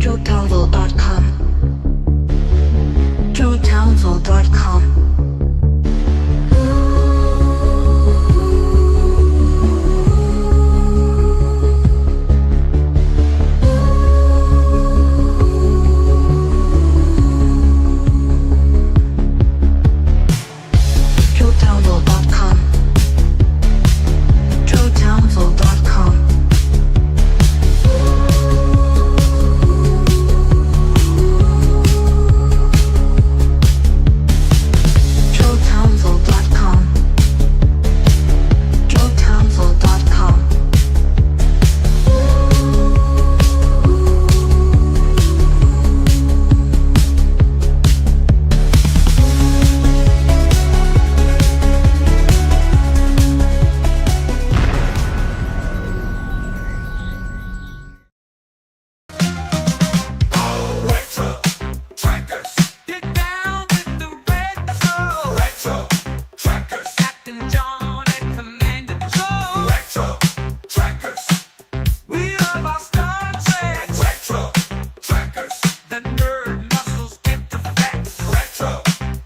JoeTownville.com. JoeTownville.com. Captain John and Commander Joe. Retro Trackers. We love our Star Trek. Retro Trackers. The nerd muscles get to flex. Retro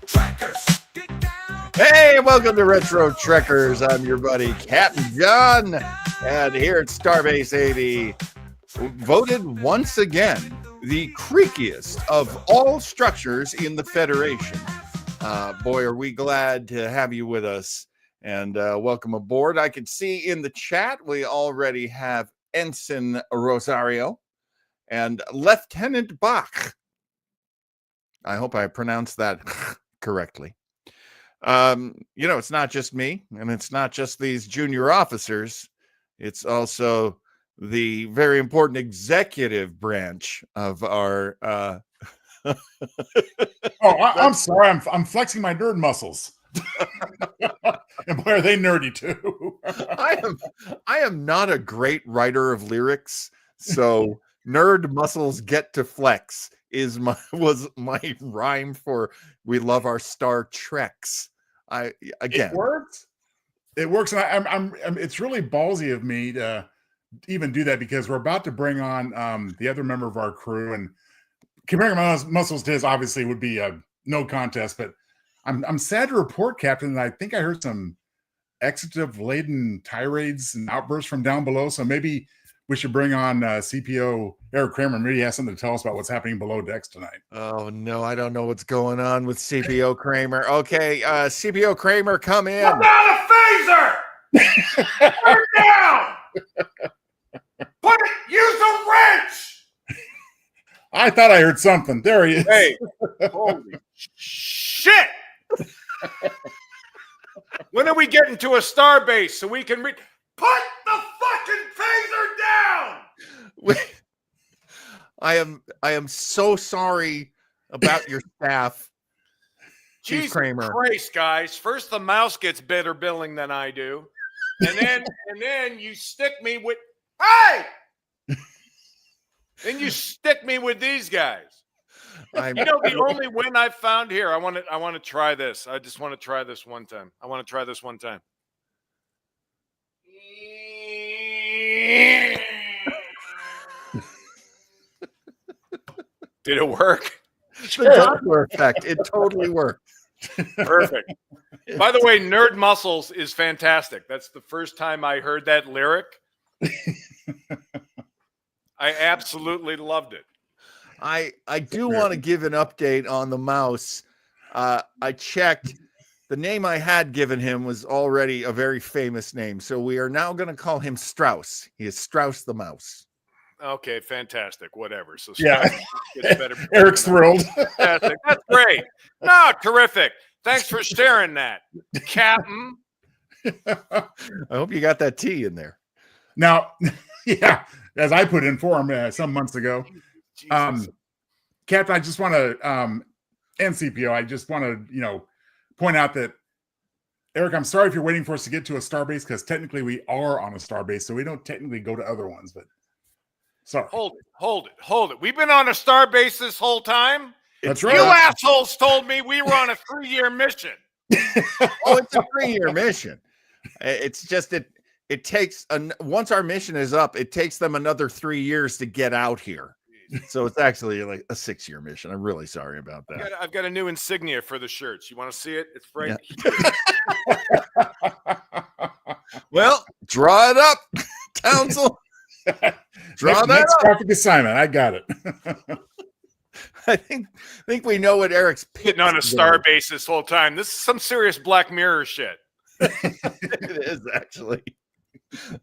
Trackers. Hey, welcome to Retro Trekkers. I'm your buddy Captain John, and here at Starbase 80, voted once again the creakiest of all structures in the Federation. Boy, are we glad to have you with us, and welcome aboard. I can see in the chat we already have Ensign Rosario and Lieutenant Bach. I hope I pronounced that correctly. It's not just me, and it's not just these junior officers. It's also the very important executive branch of our I'm sorry. I'm flexing my nerd muscles. And boy, are they nerdy too. I am not a great writer of lyrics, so nerd muscles get to flex was my rhyme for we love our Star Treks. It works. It works, and I'm it's really ballsy of me to even do that because we're about to bring on the other member of our crew, and comparing my muscles to his obviously would be a no contest. But I'm sad to report, Captain, that I think I heard some expletive-laden tirades and outbursts from down below. So maybe we should bring on CPO Eric Kramer. Maybe he has something to tell us about what's happening below decks tonight. Oh, no, I don't know what's going on with CPO Kramer. Okay, CPO Kramer, come in. I'm not a phaser! Turn down! Use a wrench! I thought I heard something. There he is. Hey, holy shit! When are we getting to a star base so we can Put the fucking phaser down! I am so sorry about your staff, Chief Jesus Kramer. Christ, guys! First the mouse gets better billing than I do, and then you stick me with then you stick me with these guys. The only win I've found here. I want to try this. I just want to try this one time. Did it work? The Doppler effect. It totally worked. Perfect. By the way, Nerd Muscles is fantastic. That's the first time I heard that lyric. I absolutely loved it. I do want to give an update on the mouse. I checked. The name I had given him was already a very famous name. So we are now going to call him Strauss. He is Strauss the mouse. Okay, fantastic. Whatever. So yeah, better. Eric's thrilled. Fantastic. That's great. No, terrific. Thanks for sharing that, Captain. I hope you got that T in there. Now, yeah, as I put in for him some months ago. Captain, I just want to, and CPO, I just want to, point out that, Eric, I'm sorry if you're waiting for us to get to a starbase, because technically we are on a starbase, so we don't technically go to other ones, but sorry. Hold it. We've been on a starbase this whole time? That's right. You assholes told me we were on a 3-year mission. Oh, it's a 3-year mission. It's just it takes once our mission is up, it takes them another 3 years to get out here. So it's actually like a 6-year mission. I'm really sorry about that. I've got a new insignia for the shirts. You want to see it? It's right Well, draw it up, Townsend. Draw that next up. graphic assignment. I got it. I think we know what Eric's hitting on a star base this whole time. This is some serious Black Mirror shit. It is actually.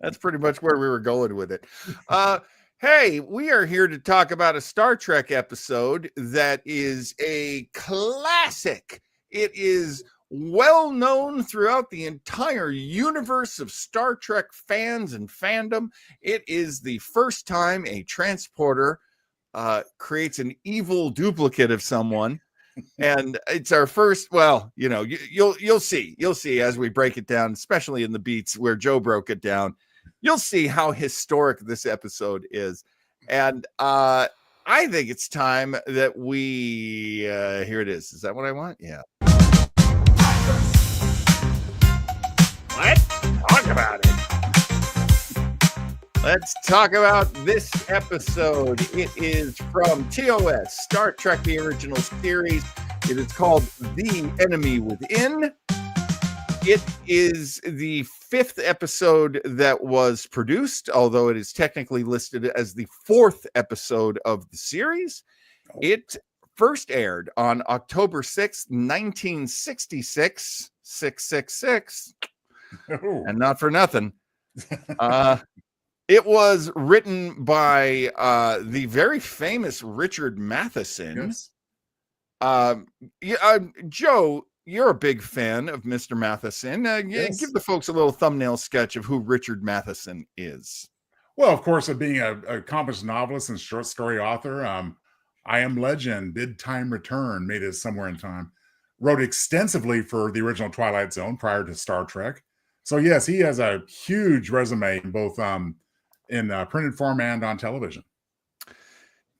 That's pretty much where we were going with it. Hey, we are here to talk about a Star Trek episode that is a classic. It is well known throughout the entire universe of Star Trek fans and fandom. It is the first time a transporter creates an evil duplicate of someone. And it's our first, well, you know, you'll see as we break it down, especially in the beats where Joe broke it down. You'll see how historic this episode is. And I think it's time that we here it is. Is that what I want? Yeah. Let's talk about it. Let's talk about this episode. It is from TOS, Star Trek The Original Series. It is called The Enemy Within. It is the 5th episode that was produced, although it is technically listed as the 4th episode of the series. It first aired on October 6th, 1966. 666. And not for nothing. It was written by the very famous Richard Matheson. Yes. Joe, you're a big fan of Mr. Matheson. Yes. Give the folks a little thumbnail sketch of who Richard Matheson is. Well, of course, of being an accomplished novelist and short story author, I Am Legend, Did Time Return, Made It Somewhere in Time, wrote extensively for the original Twilight Zone prior to Star Trek. So yes, he has a huge resume in both in printed form and on television.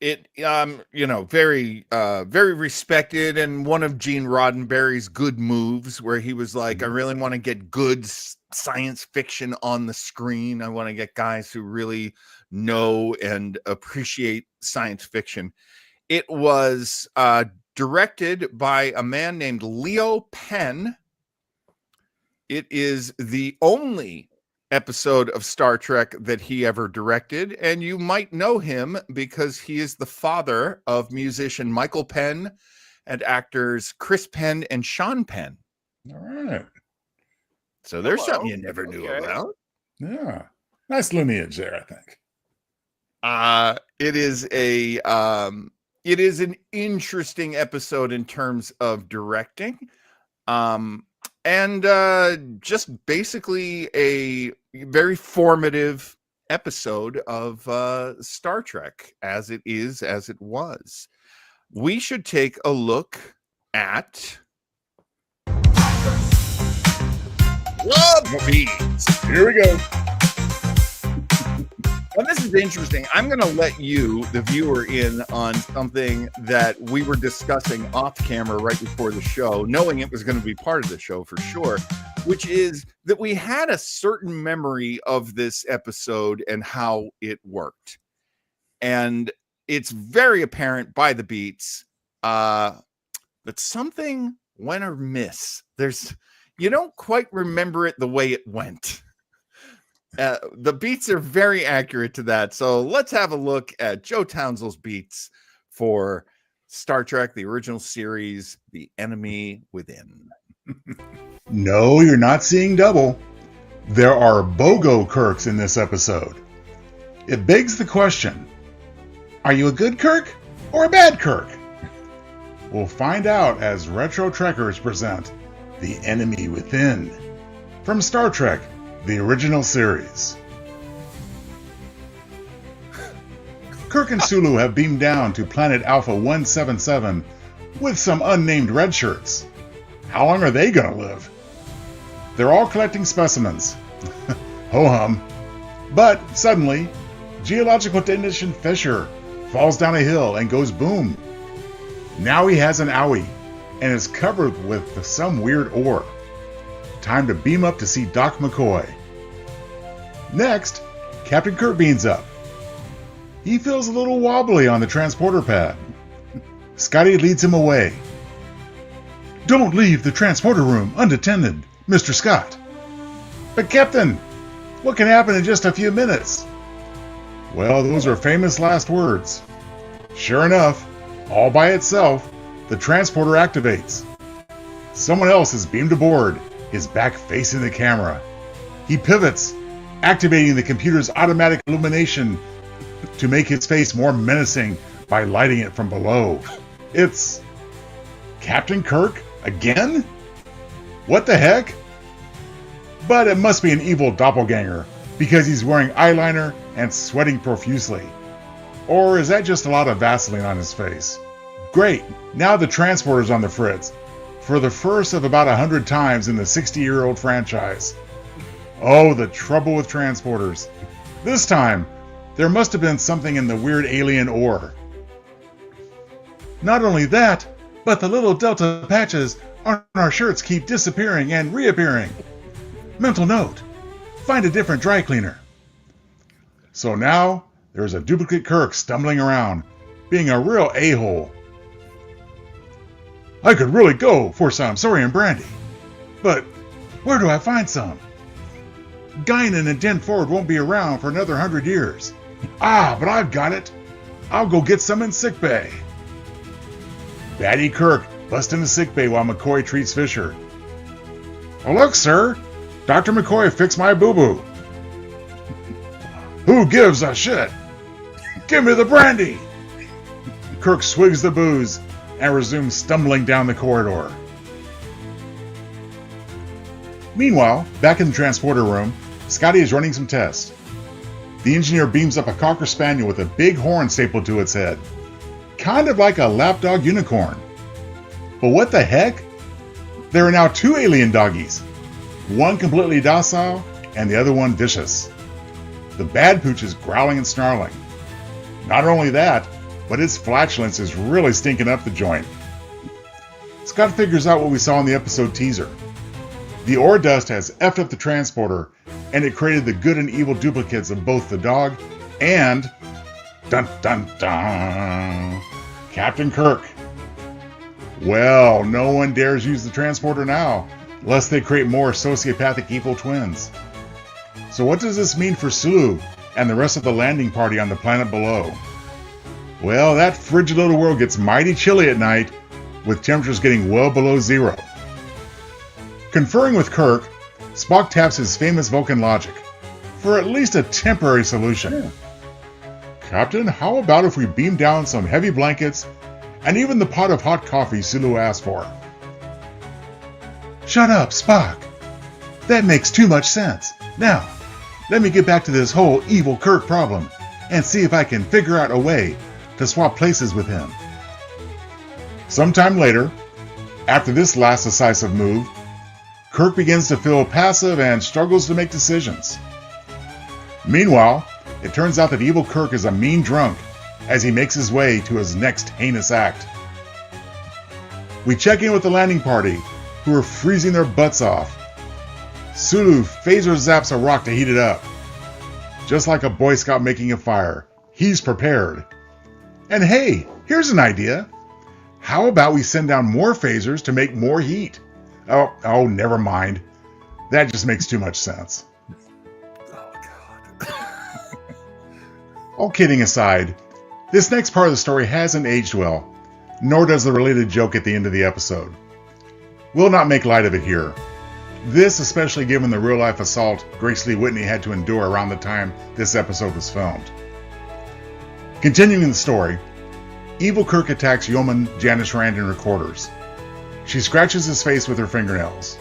It very very respected, and one of Gene Roddenberry's good moves where he was like, I really want to get good science fiction on the screen. I want to get guys who really know and appreciate science fiction. It was directed by a man named Leo Penn. It is the only episode of Star Trek that he ever directed, and you might know him because he is the father of musician Michael Penn and actors Chris Penn and Sean Penn. All right. So there's something you never knew about. Yeah. Nice lineage there, I think. It is an interesting episode in terms of directing. And just basically a very formative episode of Star Trek as it was. We should take a look at Love Beats. Here we go. Well, this is interesting. I'm going to let you, the viewer, in on something that we were discussing off camera right before the show, knowing it was going to be part of the show for sure, which is that we had a certain memory of this episode and how it worked. And it's very apparent by the beats that something went amiss. You don't quite remember it the way it went. The beats are very accurate to that. So let's have a look at Joe Townsend's beats for Star Trek, the original series, The Enemy Within. No, you're not seeing double. There are BOGO Kirks in this episode. It begs the question, are you a good Kirk or a bad Kirk? We'll find out as Retro Trekkers present The Enemy Within from Star Trek, the original series. Kirk and Sulu have beamed down to planet Alpha 177 with some unnamed red shirts. How long are they gonna live? They're all collecting specimens. Ho-hum. But suddenly, geological technician Fisher falls down a hill and goes boom. Now he has an owie and is covered with some weird ore. Time to beam up to see Doc McCoy. Next, Captain Kirk beams up. He feels a little wobbly on the transporter pad. Scotty leads him away. "Don't leave the transporter room unattended, Mr. Scott." "But Captain, what can happen in just a few minutes?" Well, those are famous last words. Sure enough, all by itself, the transporter activates. Someone else is beamed aboard, his back facing the camera. He pivots, activating the computer's automatic illumination to make his face more menacing by lighting it from below. It's Captain Kirk again? What the heck? But it must be an evil doppelganger because he's wearing eyeliner and sweating profusely. Or is that just a lot of Vaseline on his face? Great, now the transporter's on the fritz, for the first of about 100 times in the 60-year-old franchise. Oh, the trouble with transporters. This time, there must have been something in the weird alien ore. Not only that, but the little delta patches on our shirts keep disappearing and reappearing. Mental note, find a different dry cleaner. So now, there's a duplicate Kirk stumbling around, being a real a-hole. "I could really go for some Saurian brandy, but where do I find some? Guinan and Den Ford won't be around for another 100 years. But I've got it. I'll go get some in sickbay." Batty Kirk busts into sickbay while McCoy treats Fisher. "Oh, look, sir. Dr. McCoy fixed my boo-boo." "Who gives a shit? Give me the brandy!" Kirk swigs the booze and resumes stumbling down the corridor. Meanwhile, back in the transporter room, Scotty is running some tests. The engineer beams up a Cocker Spaniel with a big horn stapled to its head. Kind of like a lapdog unicorn. But what the heck? There are now 2 alien doggies. One completely docile, and the other one vicious. The bad pooch is growling and snarling. Not only that, but its flatulence is really stinking up the joint. Scott figures out what we saw in the episode teaser. The ore dust has effed up the transporter, and it created the good and evil duplicates of both the dog and... dun dun dun! Captain Kirk. Well, no one dares use the transporter now, lest they create more sociopathic evil twins. So what does this mean for Sulu and the rest of the landing party on the planet below? Well, that frigid little world gets mighty chilly at night, with temperatures getting well below zero. Conferring with Kirk, Spock taps his famous Vulcan logic for at least a temporary solution. "Captain, how about if we beam down some heavy blankets and even the pot of hot coffee Sulu asked for?" "Shut up, Spock. That makes too much sense. Now, let me get back to this whole evil Kirk problem and see if I can figure out a way to swap places with him." Sometime later, after this last decisive move, Kirk begins to feel passive and struggles to make decisions. Meanwhile, it turns out that evil Kirk is a mean drunk as he makes his way to his next heinous act. We check in with the landing party, who are freezing their butts off. Sulu phaser zaps a rock to heat it up. Just like a Boy Scout making a fire, he's prepared. And hey, here's an idea. How about we send down more phasers to make more heat? Oh, never mind. That just makes too much sense. Oh, God. All kidding aside, this next part of the story hasn't aged well, nor does the related joke at the end of the episode. We'll not make light of it here. This especially given the real-life assault Grace Lee Whitney had to endure around the time this episode was filmed. Continuing the story, evil Kirk attacks Yeoman Janice Rand in her quarters. She scratches his face with her fingernails.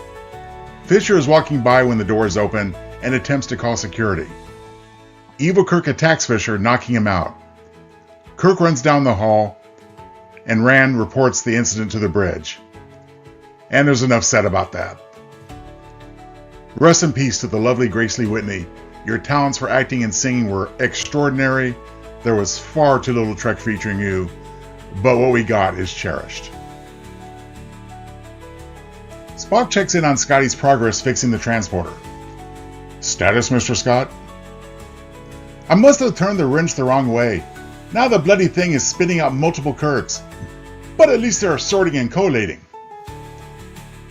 Fisher is walking by when the door is open and attempts to call security. Evil Kirk attacks Fisher, knocking him out. Kirk runs down the hall, and Rand reports the incident to the bridge. And there's enough said about that. Rest in peace to the lovely Grace Lee Whitney. Your talents for acting and singing were extraordinary. There was far too little Trek featuring you, but what we got is cherished. Spock checks in on Scotty's progress fixing the transporter. "Status, Mr. Scott?" I must have turned the wrench the wrong way. Now the bloody thing is spitting out multiple Kirks. But at least they're sorting and collating.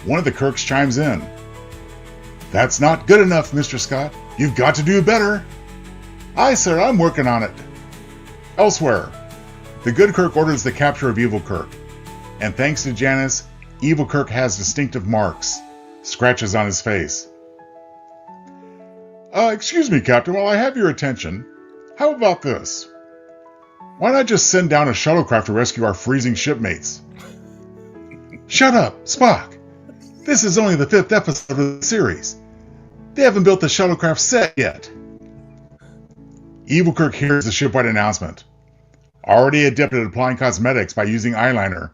One of the Kirks chimes in. That's not good enough, Mr. Scott. You've got to do better. Aye, sir, I'm working on it. Elsewhere, the good Kirk orders the capture of evil Kirk. And thanks to Janice, evil Kirk has distinctive marks, scratches on his face. Excuse me, Captain, while I have your attention, how about this? Why not just send down a shuttlecraft to rescue our freezing shipmates? Shut up, Spock. This is only the 5th episode of the series. They haven't built the shuttlecraft set yet. Evil Kirk hears the shipwide announcement. Already adept at applying cosmetics by using eyeliner,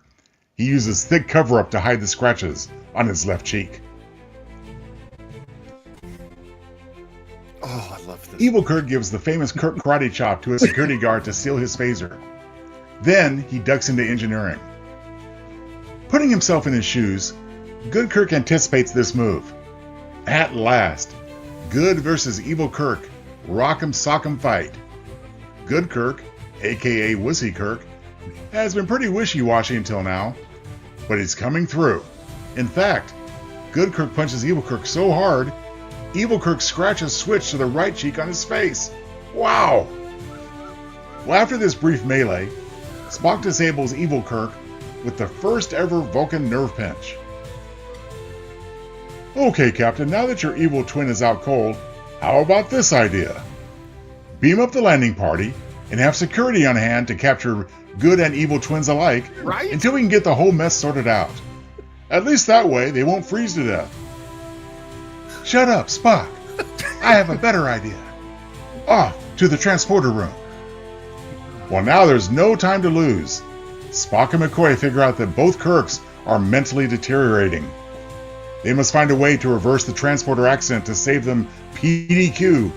he uses thick cover-up to hide the scratches on his left cheek. Oh, I love this. Evil Kirk gives the famous Kirk karate chop to a security guard to seal his phaser. Then he ducks into engineering. Putting himself in his shoes, Good Kirk anticipates this move. At last, Good versus Evil Kirk, rock'em sock'em fight. Good Kirk, aka Wussy Kirk, has been pretty wishy-washy until now, but he's coming through. In fact, Good Kirk punches Evil Kirk so hard, Evil Kirk scratches switch to the right cheek on his face. Wow! Well, after this brief melee, Spock disables Evil Kirk with the first ever Vulcan nerve pinch. Okay, Captain, now that your evil twin is out cold, how about this idea? Beam up the landing party and have security on hand to capture good and evil twins alike, Right? until we can get the whole mess sorted out. At least that way they won't freeze to death. Shut up, Spock. I have a better idea. Off to the transporter room. Well, now there's no time to lose. Spock and McCoy figure out that both Kirks are mentally deteriorating. They must find a way to reverse the transporter accident to save them PDQ,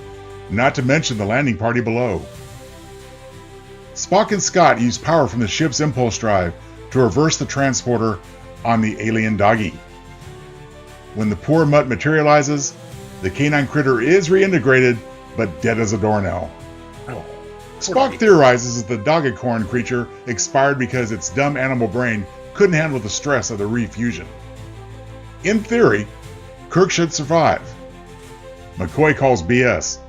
not to mention the landing party below. Spock and Scott use power from the ship's impulse drive to reverse the transporter on the alien doggy. When the poor mutt materializes, the canine critter is reintegrated, but dead as a doornail. Spock theorizes that the Dogacorn creature expired because its dumb animal brain couldn't handle the stress of the refusion. In theory, Kirk should survive. McCoy calls BS,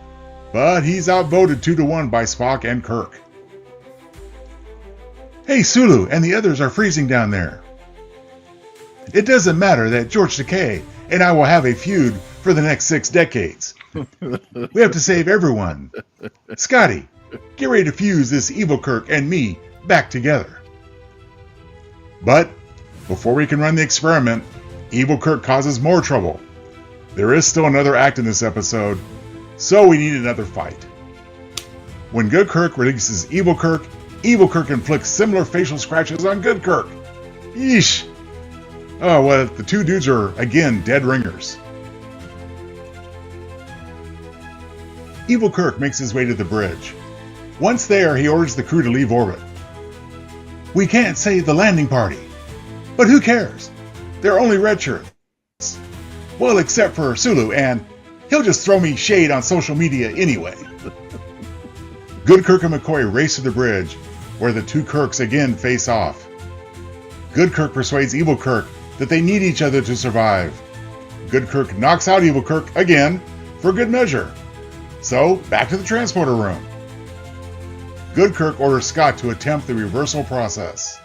but he's outvoted 2-1 by Spock and Kirk. Hey, Sulu and the others are freezing down there. It doesn't matter that George Takei and I will have a feud for the next 6 decades. We have to save everyone. Scotty, get ready to fuse this evil Kirk and me back together. But before we can run the experiment, evil Kirk causes more trouble. There is still another act in this episode, so we need another fight. When Good Kirk releases evil Kirk inflicts similar facial scratches on Good Kirk. Yeesh. Oh, well, the two dudes are, again, dead ringers. Evil Kirk makes his way to the bridge. Once there, he orders the crew to leave orbit. We can't save the landing party. But who cares? They're only red shirts. Well, except for Sulu, and he'll just throw me shade on social media anyway. Good Kirk and McCoy race to the bridge, where the two Kirks again face off. Good Kirk persuades Evil Kirk that they need each other to survive. Good Kirk knocks out Evil Kirk again, for good measure. So, back to the transporter room. Good Kirk orders Scott to attempt the reversal process.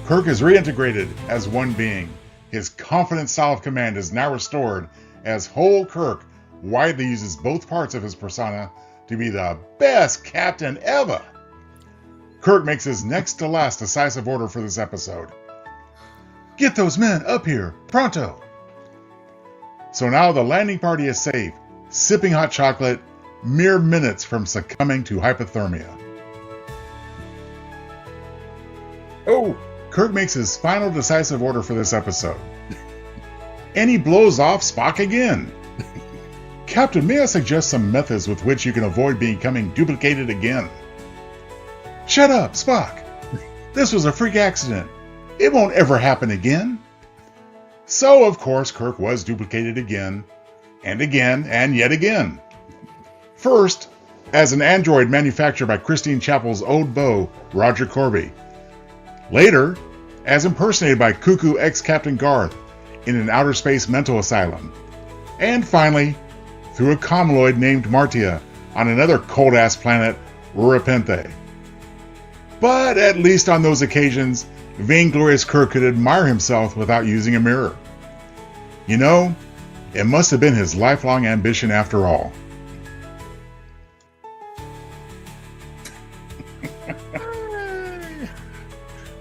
Kirk is reintegrated as one being. His confident style of command is now restored as whole Kirk widely uses both parts of his persona to be the best captain ever. Kirk makes his next to last decisive order for this episode. Get those men up here, pronto! So now the landing party is safe, sipping hot chocolate, mere minutes from succumbing to hypothermia. Oh, Kirk makes his final decisive order for this episode. And he blows off Spock again. Captain, may I suggest some methods with which you can avoid becoming duplicated again? Shut up, Spock. This was a freak accident. It won't ever happen again. So, of course, Kirk was duplicated again, and yet again. First, as an android manufactured by Christine Chappell's old beau, Roger Corby. Later, as impersonated by Cuckoo ex-Captain Garth in an outer space mental asylum. And finally, through a commodoid named Martia on another cold-ass planet, Urapente. But at least on those occasions, vainglorious Kirk could admire himself without using a mirror. You know, it must have been his lifelong ambition after all.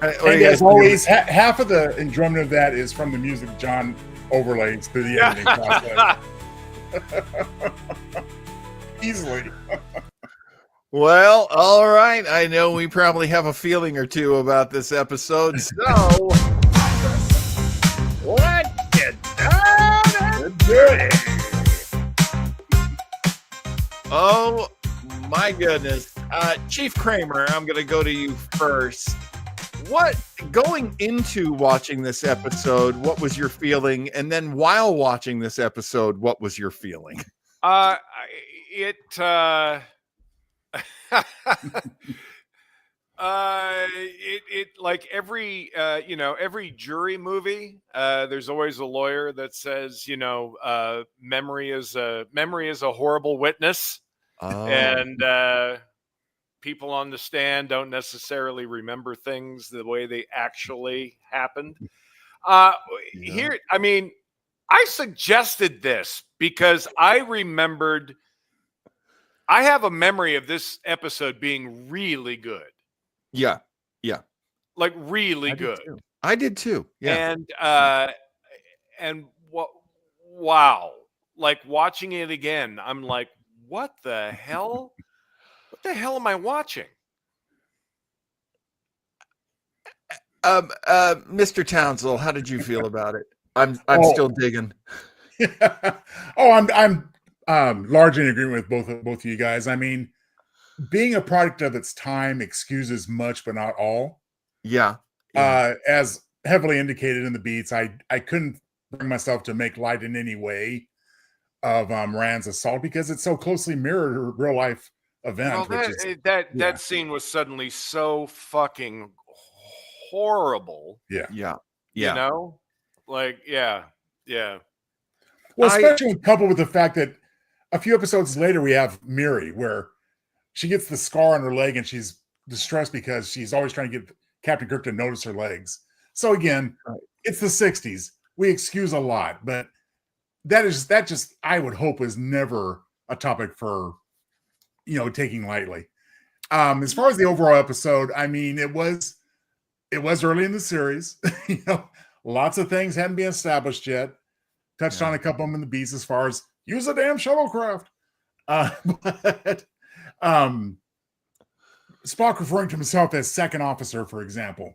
And as always, half of the enjoyment of that is from the music John overlays through the editing process. Easily. Well, all right. I know we probably have a feeling or two about this episode, so let's get down and dirty. Oh my goodness. Chief Kramer, I'm going to go to you first. What, going into watching this episode, what was your feeling? And then while watching this episode, what was your feeling? It like every every jury movie, there's always a lawyer that says, memory is a horrible witness. And people on the stand don't necessarily remember things the way they actually happened. Here, I mean, I suggested this because I remembered, I have a memory of this episode being really good. Yeah. Yeah. Like really good. I did too. Yeah. And what, wow. Like watching it again, I'm like, what the hell? What the hell am I watching? Mr. Townsell, how did you feel about it? I'm still digging. I'm largely in agreement with both of you guys. I mean, being a product of its time excuses much, but not all. Yeah. As heavily indicated in the beats, I couldn't bring myself to make light in any way of Rand's assault because it's so closely mirrored a real life event. Well, that scene was suddenly so fucking horrible. Yeah. You know, like yeah. Well, especially coupled with the fact that a few episodes later we have Miri, where she gets the scar on her leg and she's distressed because she's always trying to get Captain Kirk to notice her legs. So again, it's the 60s. We excuse a lot, but that just I would hope is never a topic for taking lightly. As far as the overall episode, I mean, it was early in the series. Lots of things hadn't been established yet. Touched on a couple of them in the beats as far as use a damn shuttlecraft. But Spock referring to himself as second officer, for example,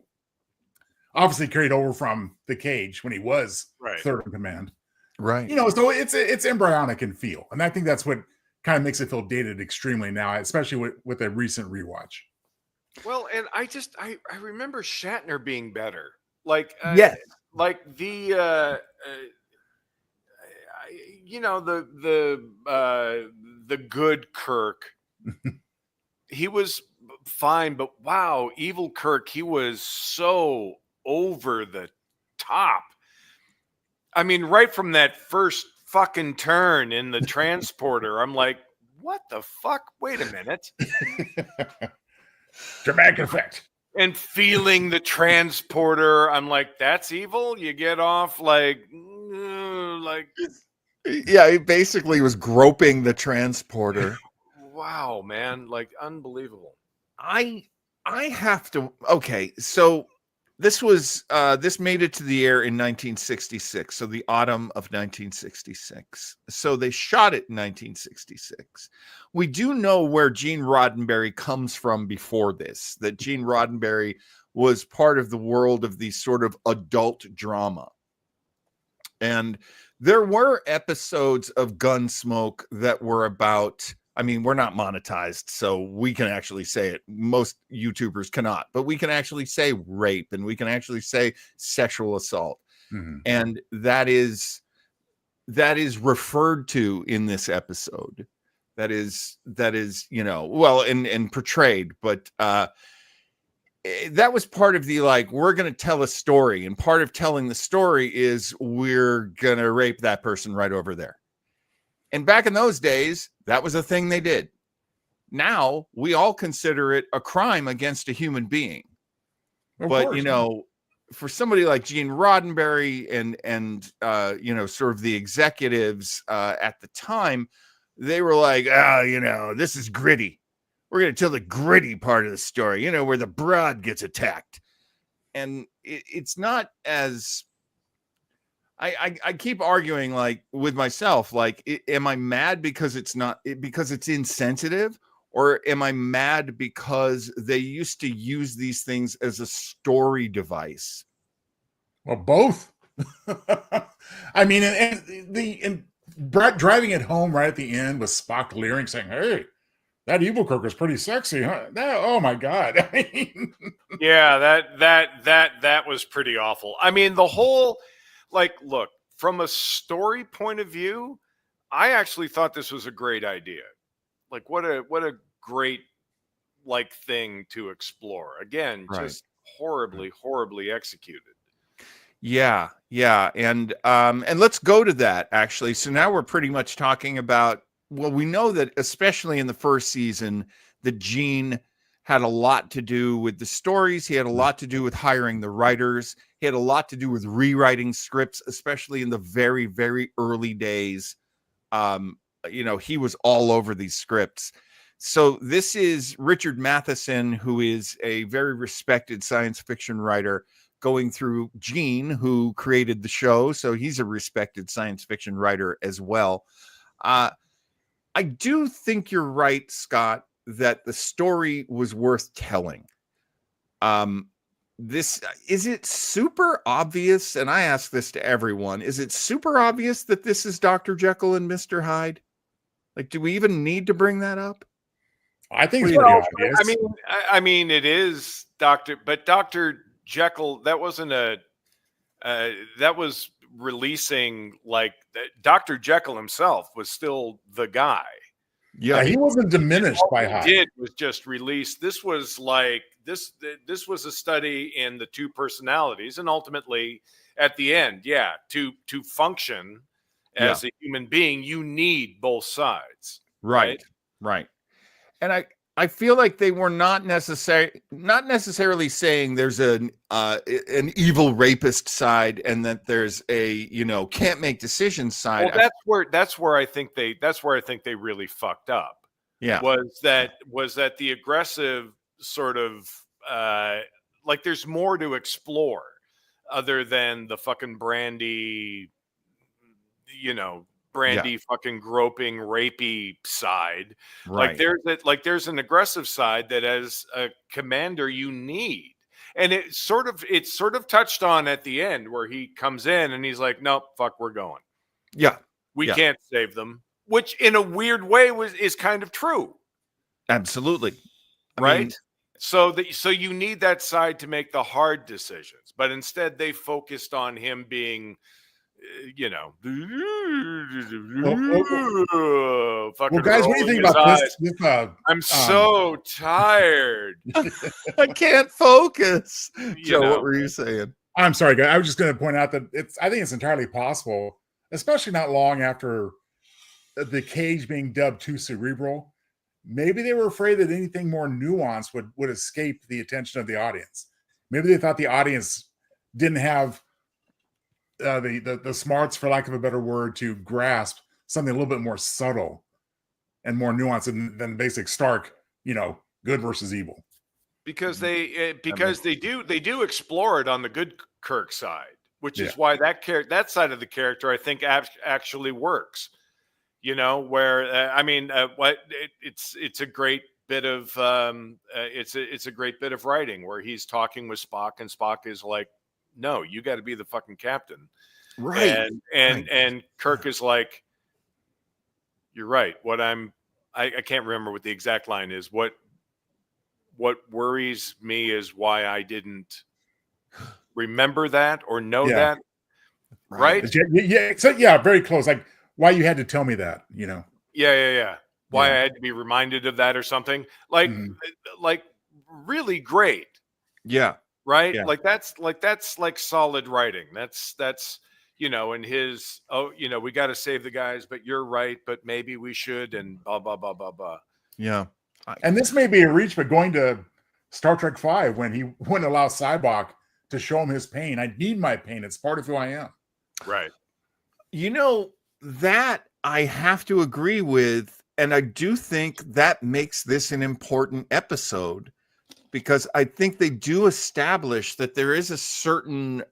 obviously carried over from the Cage when he was third in command. Right. So it's embryonic in feel. And I think that's what kind of makes it feel dated extremely now, especially with a recent rewatch. Well, and I remember Shatner being better. Like like the the good Kirk, he was fine, but wow, evil Kirk, he was so over the top. I mean, right from that first fucking turn in the transporter, I'm like, what the fuck? Wait a minute. Dramatic effect. And feeling the transporter, I'm like, that's evil? You get off like yeah, he basically was groping the transporter. Wow, man, like unbelievable. I have to. Okay, so this made it to the air in 1966, so the autumn of 1966. So they shot it in 1966. We do know where Gene Roddenberry comes from before this, that Gene Roddenberry was part of the world of the sort of adult drama. And there were episodes of Gunsmoke that were about, I mean, we're not monetized, so we can actually say it. Most YouTubers cannot, but we can actually say rape and we can actually say sexual assault. Mm-hmm. And that is referred to in this episode. that is, well, and portrayed, but that was part of the, like, we're going to tell a story, and part of telling the story is we're going to rape that person right over there. And back in those days, that was a thing they did. Now we all consider it a crime against a human being. But for somebody like Gene Roddenberry and sort of the executives at the time, they were like, this is gritty. We're going to tell the gritty part of the story, where the broad gets attacked. And it's not as... I keep arguing, like, with myself, like, am I mad because it's insensitive? Or am I mad because they used to use these things as a story device? Well, both. I mean, and driving it home right at the end with Spock leering, saying, "Hey, that evil Kirk is pretty sexy, huh?" Oh my God! I mean, yeah, that was pretty awful. I mean, the whole, like, look, from a story point of view, I actually thought this was a great idea. Like, what a great, like, thing to explore. Again, just horribly executed. Yeah. And let's go to that, actually. So now we're pretty much talking about, well, we know that especially in the first season, that Gene had a lot to do with the stories. He had a lot to do with hiring the writers. He had a lot to do with rewriting scripts, especially in the very, very early days. He was all over these scripts. So this is Richard Matheson, who is a very respected science fiction writer, going through Gene, who created the show. So he's a respected science fiction writer as well. I do think you're right, Scott, that the story was worth telling. Is it super obvious? And I ask this to everyone. Is it super obvious that this is Dr. Jekyll and Mr. Hyde? Like, do we even need to bring that up? I think it's pretty obvious. I mean, it is Dr. Jekyll, that wasn't that was releasing, like, Dr. Jekyll himself was still the guy. Yeah, he wasn't diminished by Hyde. He did was just release. This was like this was a study in the two personalities, and ultimately at the end, to function as a human being, you need both sides. Right. And I feel like they were not necessarily saying there's an evil rapist side and that there's a can't make decisions side. Well, that's where I think they really fucked up. Yeah, was that the aggressive sort of like, there's more to explore other than the fucking Brandy fucking groping, rapey side. Right. There's an aggressive side that as a commander you need. And it sort of touched on at the end where he comes in and he's like, nope, fuck, we're going. Yeah. We can't save them, which in a weird way is kind of true. Absolutely. Right. So you need that side to make the hard decisions, but instead they focused on him being, well, guys, what do you think about this? I'm so tired. I can't focus. Joe, what were you saying? I'm sorry, guys. I was just going to point out that I think it's entirely possible, especially not long after the Cage being dubbed too cerebral. Maybe they were afraid that anything more nuanced would escape the attention of the audience. Maybe they thought the audience didn't have the smarts, for lack of a better word, to grasp something a little bit more subtle and more nuanced than basic stark, good versus evil. Because they do explore it on the good Kirk side, which is why that side of the character I think actually works. Where it's a great bit of it's a great bit of writing where he's talking with Spock and Spock is like, no, you got to be the fucking captain. Right. And Kirk is like, you're right. I can't remember what the exact line is. What worries me is why I didn't remember that or know that. Right. Yeah. So very close. Like why you had to tell me that, Yeah. why Yeah. I had to be reminded of that or something. Like, Mhm. like really great, Yeah. right? Yeah. That's like solid writing. That's and his, we got to save the guys, but you're right, but maybe we should, and blah blah blah blah blah. Yeah. And this may be a reach, but going to Star Trek V when he wouldn't allow Cybok to show him his pain. I need my pain. It's part of who I am. Right. That I have to agree with, and I do think that makes this an important episode because I think they do establish that there is a certain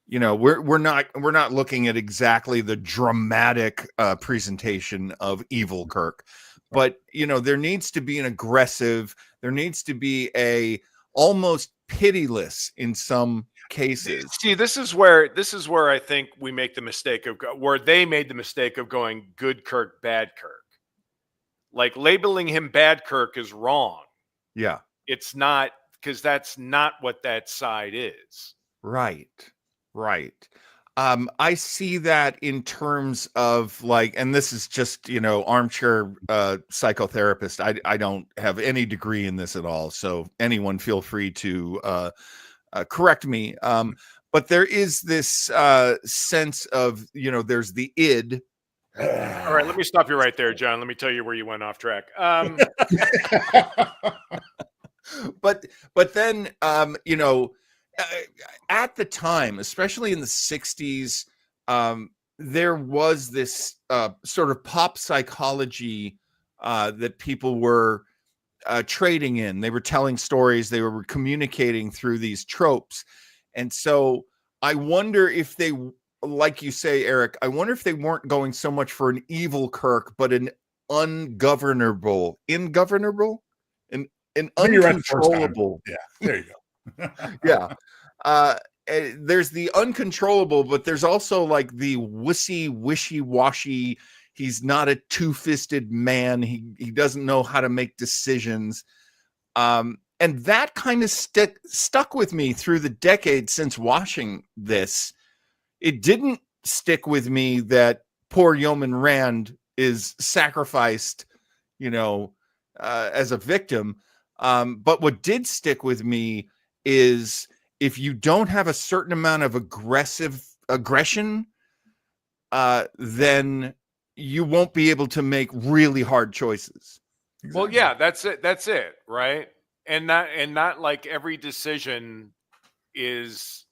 we're not looking at exactly the dramatic presentation of evil Kirk, but there needs to be an aggressive, there needs to be a almost pitiless in some cases. See, this is where I think we make the mistake of where they made the mistake of going good Kirk, bad Kirk. Like labeling him bad Kirk is wrong. Yeah. It's not, because that's not what that side is. Right. I see that in terms of and this is just, armchair psychotherapist. I don't have any degree in this at all. So anyone feel free to correct me. But there is this sense of, there's the id. All right, let me stop you right there, John. Let me tell you where you went off track. But then, at the time, especially in the 60s, there was this sort of pop psychology that people were trading in. They were telling stories, they were communicating through these tropes. And so I wonder if they, like you say, Eric, I wonder if they weren't going so much for an ungovernable Kirk, but an uncontrollable, Yeah, there you go. Yeah. There's the uncontrollable, but there's also like the wishy-washy. He's not a two-fisted man. He doesn't know how to make decisions. And that kind of stuck with me through the decades since watching this. It didn't stick with me that poor Yeoman Rand is sacrificed, as a victim. But what did stick with me is if you don't have a certain amount of aggression, then you won't be able to make really hard choices. Exactly. Well, yeah, that's it, right? And not like every decision is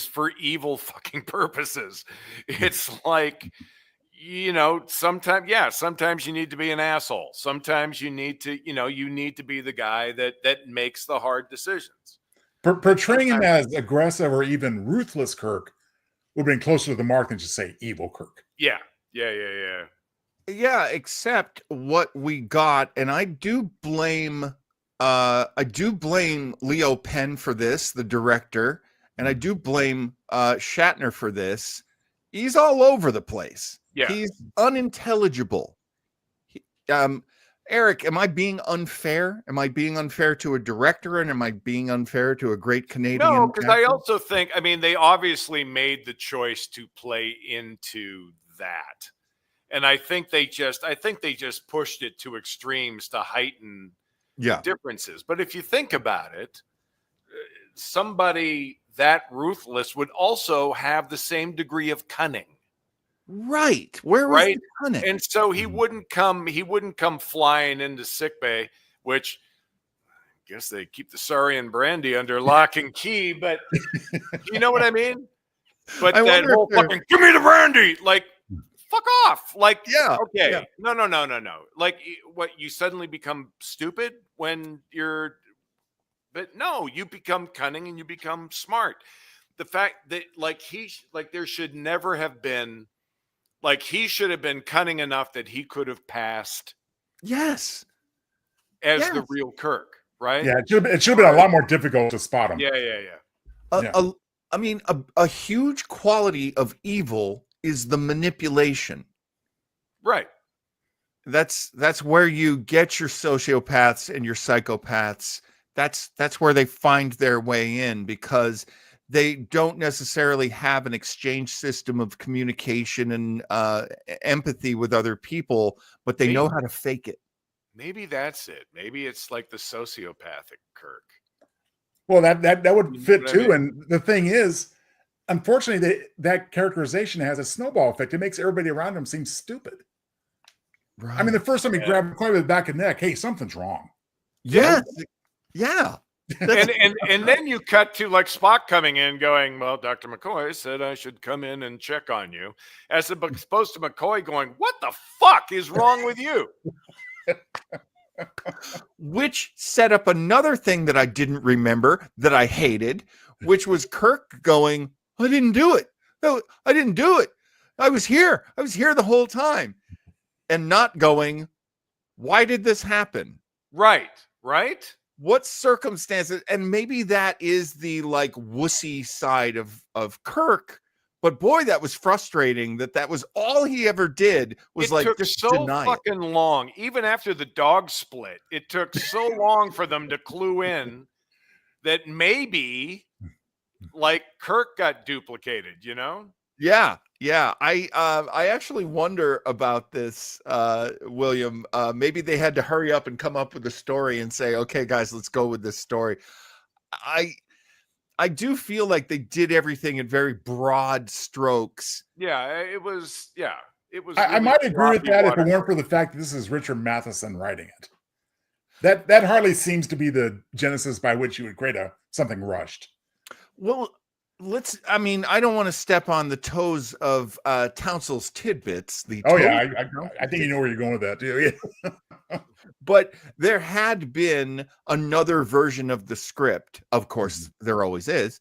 for evil fucking purposes. It's like, sometimes you need to be an asshole. Sometimes you need to be the guy that makes the hard decisions. Portraying him as aggressive or even ruthless Kirk would have been closer to the mark than just say evil Kirk. Yeah. Yeah, except what we got, and I do blame Leo Penn for this, the director, and I do blame Shatner for this. He's all over the place. Yeah. He's unintelligible. Eric, am I being unfair? Am I being unfair to a director, and am I being unfair to a great Canadian? No, because I also think, they obviously made the choice to play into that. And I think they just pushed it to extremes to heighten differences. But if you think about it, somebody that ruthless would also have the same degree of cunning. Right. Where was the cunning? And so he wouldn't come flying into sickbay, which I guess they keep the Saurian brandy under lock and key, but you know what I mean? But that whole fucking give me the brandy, like fuck off. Like, yeah. Okay. Yeah. No. Like, what, you suddenly become stupid when you're, but no, you become cunning and you become smart. The fact that there should never have been, he should have been cunning enough that he could have passed. Yes. As the real Kirk, right? Yeah, it should have been a lot more difficult to spot him. Yeah. A huge quality of evil is the manipulation. Right. That's where you get your sociopaths and your psychopaths. That's where they find their way in, because they don't necessarily have an exchange system of communication and empathy with other people, but they know how to fake it. Maybe that's it. Maybe it's like the sociopathic Kirk. Well, that would fit too. I mean? And the thing is, unfortunately, that characterization has a snowball effect. It makes everybody around him seem stupid. Right. I mean, the first time he grabbed McCoy with the back of the neck, hey, something's wrong. Yes. Yeah. and then you cut to like Spock coming in going, well, Dr. McCoy said I should come in and check on you, as opposed to McCoy going, what the fuck is wrong with you? Which set up another thing that I didn't remember that I hated, which was Kirk going, I didn't do it. No, I didn't do it. I was here. I was here the whole time. And not going, why did this happen? Right. What circumstances? And maybe that is the like wussy side of Kirk. But boy, that was frustrating that was all he ever did was it like took just so deny fucking long. Even after the dog split, it took so long for them to clue in that maybe like Kirk got duplicated, you know? Yeah. I actually wonder about this, William. Maybe they had to hurry up and come up with a story and say, okay, guys, let's go with this story. I do feel like they did everything in very broad strokes. Yeah, it was. Yeah, it was. I really might agree with that if it weren't waterford. for the fact that this is Richard Matheson writing it. That hardly seems to be the genesis by which you would create something rushed. Well, I don't want to step on the toes of Tounsel's tidbits. I think you know where you're going with that too. Yeah. But there had been another version of the script. Of course, there always is.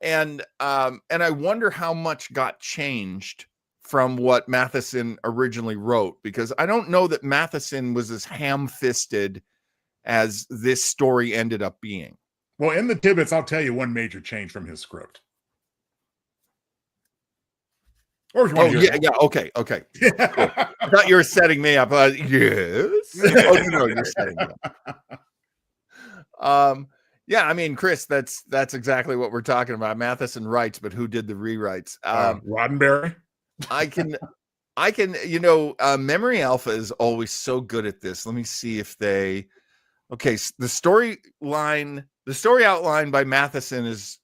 And I wonder how much got changed from what Matheson originally wrote, because I don't know that Matheson was as ham-fisted as this story ended up being. Well, in the tidbits, I'll tell you one major change from his script. Or if you want okay. Cool. I thought you were setting me up. Yes. Oh no, you're setting me up. Yeah, I mean, Chris, that's exactly what we're talking about. Matheson writes, but who did the rewrites? Roddenberry. I can, Memory Alpha is always so good at this. Let me see if they. Okay, the story outlined by Matheson is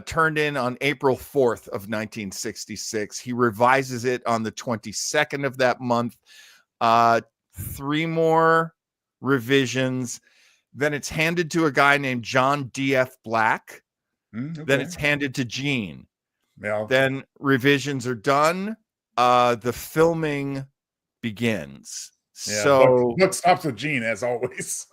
turned in on April 4th of 1966. He revises it on the 22nd of that month. 3 more revisions. Then it's handed to a guy named John D.F. Black. Okay. Then it's handed to Gene. Yeah. Then revisions are done. The filming begins. Yeah, so book stops with Gene as always.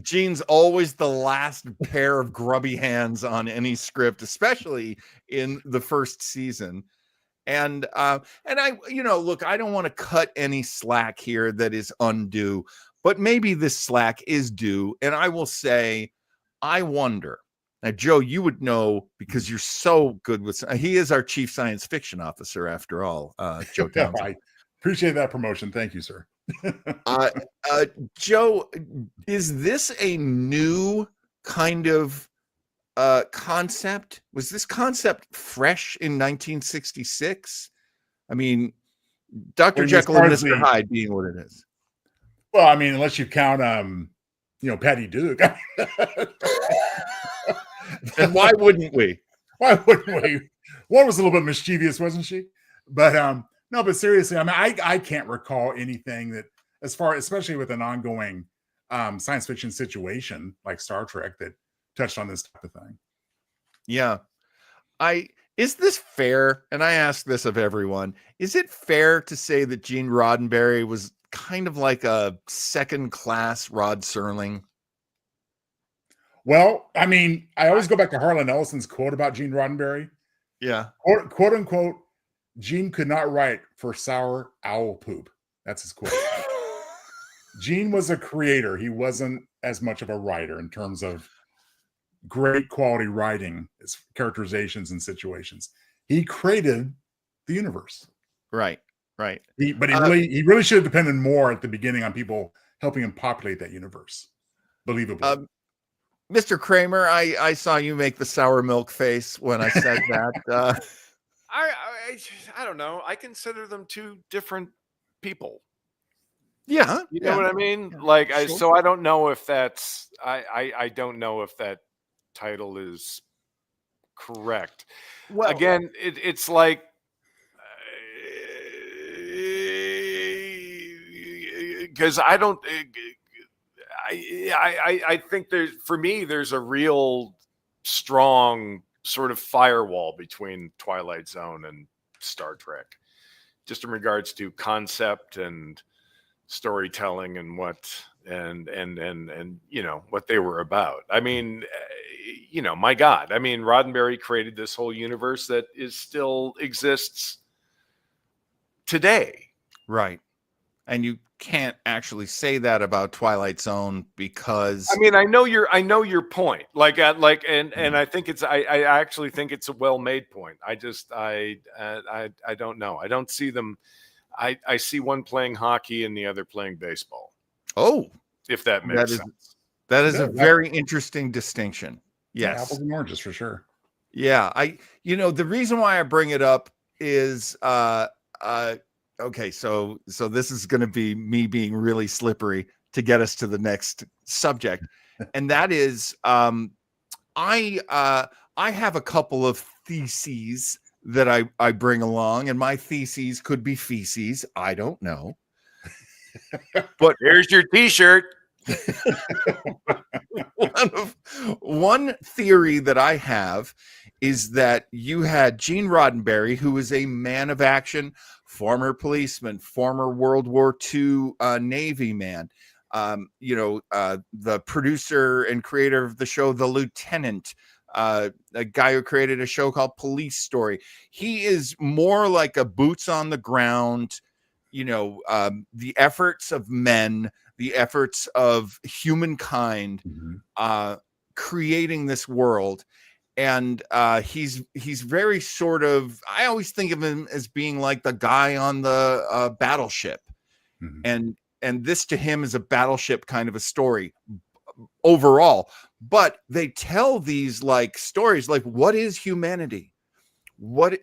Gene's always the last pair of grubby hands on any script, especially in the first season. And I, look, I don't want to cut any slack here that is undue, but maybe this slack is due. And I will say, I wonder. Now, Joe, you would know because you're so good with. He is our chief science fiction officer, after all. Joe Townsend. I appreciate that promotion. Thank you, sir. Joe, is this a new kind of concept? Was this concept fresh in 1966? I mean, Dr. Jekyll and Mr. Hyde being what it is. Well, I mean, unless you count, Patty Duke. And why wouldn't we? Why wouldn't we? One was a little bit mischievous, wasn't she? But no, but seriously, I mean, I can't recall anything that, as far, especially with an ongoing science fiction situation like Star Trek, that touched on this type of thing. Yeah. Is this fair? And I ask this of everyone. Is it fair to say that Gene Roddenberry was kind of like a second-class Rod Serling? Well, I mean, I always go back to Harlan Ellison's quote about Gene Roddenberry. Yeah. Quote unquote, Gene could not write for sour owl poop. That's his quote. Gene was a creator. He wasn't as much of a writer in terms of great quality writing, his characterizations and situations. He created the universe. Right. He really should have depended more at the beginning on people helping him populate that universe. Believably. Mr. Kramer, I saw you make the sour milk face when I said that. I don't know. I consider them two different people. Yeah, You know what I mean? yeah, Like, sure. so I don't know if that's I don't know if that title is correct. Well, Again, it's like because I don't. I think there's for me there's a real strong sort of firewall between Twilight Zone and Star Trek, just in regards to concept and storytelling and what and you know what they were about. I mean, you know, my God, I mean, Roddenberry created this whole universe that is still exists today. right. And you can't actually say that about Twilight Zone because I mean, I know your point. Like, and I think I actually think it's a well-made point. I don't know. I don't see them. I see one playing hockey and the other playing baseball. oh, If that makes sense. that is Yeah, a very interesting distinction. Yeah, Yes. apples and oranges for sure. Yeah, the reason why I bring it up is okay, so this is going to be me being really slippery to get us to the next subject, and that is I have a couple of theses that I bring along, and my theses could be feces, I don't know. But Here's your T-shirt. one theory that I have is that you had Gene Roddenberry, who is a man of action, former policeman, former World War II Navy man, the producer and creator of the show The Lieutenant, a guy who created a show called Police Story. He is more like a boots on the ground, the efforts of men, the efforts of humankind, creating this world. And he's very sort of, I always think of him as being like the guy on the battleship. And this to him is a battleship kind of a story overall. But they tell these like stories, like, what is humanity? What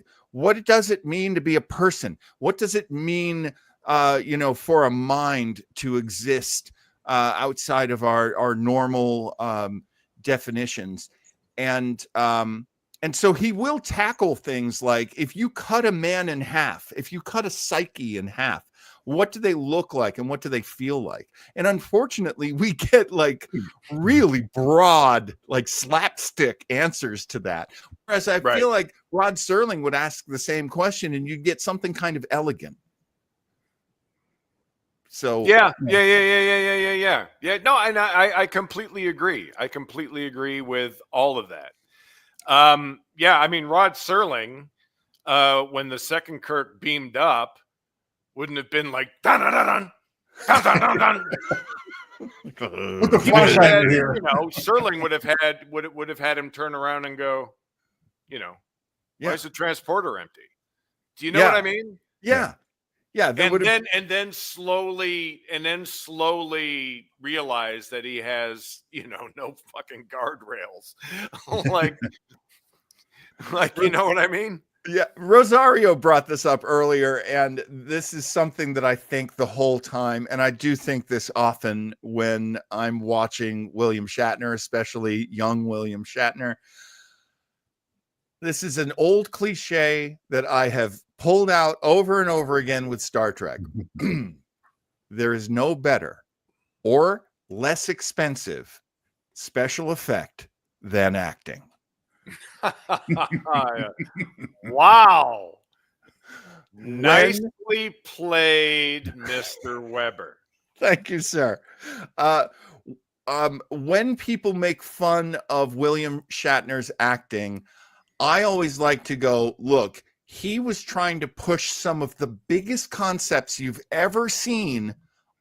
does it mean to be a person? What does it mean, for a mind to exist outside of our normal definitions? And so he will tackle things like, if you cut a man in half, if you cut a psyche in half, what do they look like and what do they feel like? And unfortunately, we get like really broad, like slapstick answers to that. Whereas I feel like Rod Serling would ask the same question and you'd get something kind of elegant. So Yeah. No, and I completely agree. I completely agree with all of that. I mean, Rod Serling, when the second Kirk beamed up, wouldn't have been like dun dun dun dun dun dun dun. With the flashlight here, Serling would have had him turn around and go, why is the transporter empty? Do you know what I mean? Yeah. And then slowly realize that he has, no fucking guardrails. like, you know what I mean? Yeah, Rosario brought this up earlier, and this is something that I think the whole time, and I do think this often when I'm watching William Shatner, especially young William Shatner. This is an old cliche that I have pulled out over and over again with Star Trek. There is no better or less expensive special effect than acting. Wow. Nicely played, Mr. Weber. Thank you, sir. When people make fun of William Shatner's acting, I always like to go, look, he was trying to push some of the biggest concepts you've ever seen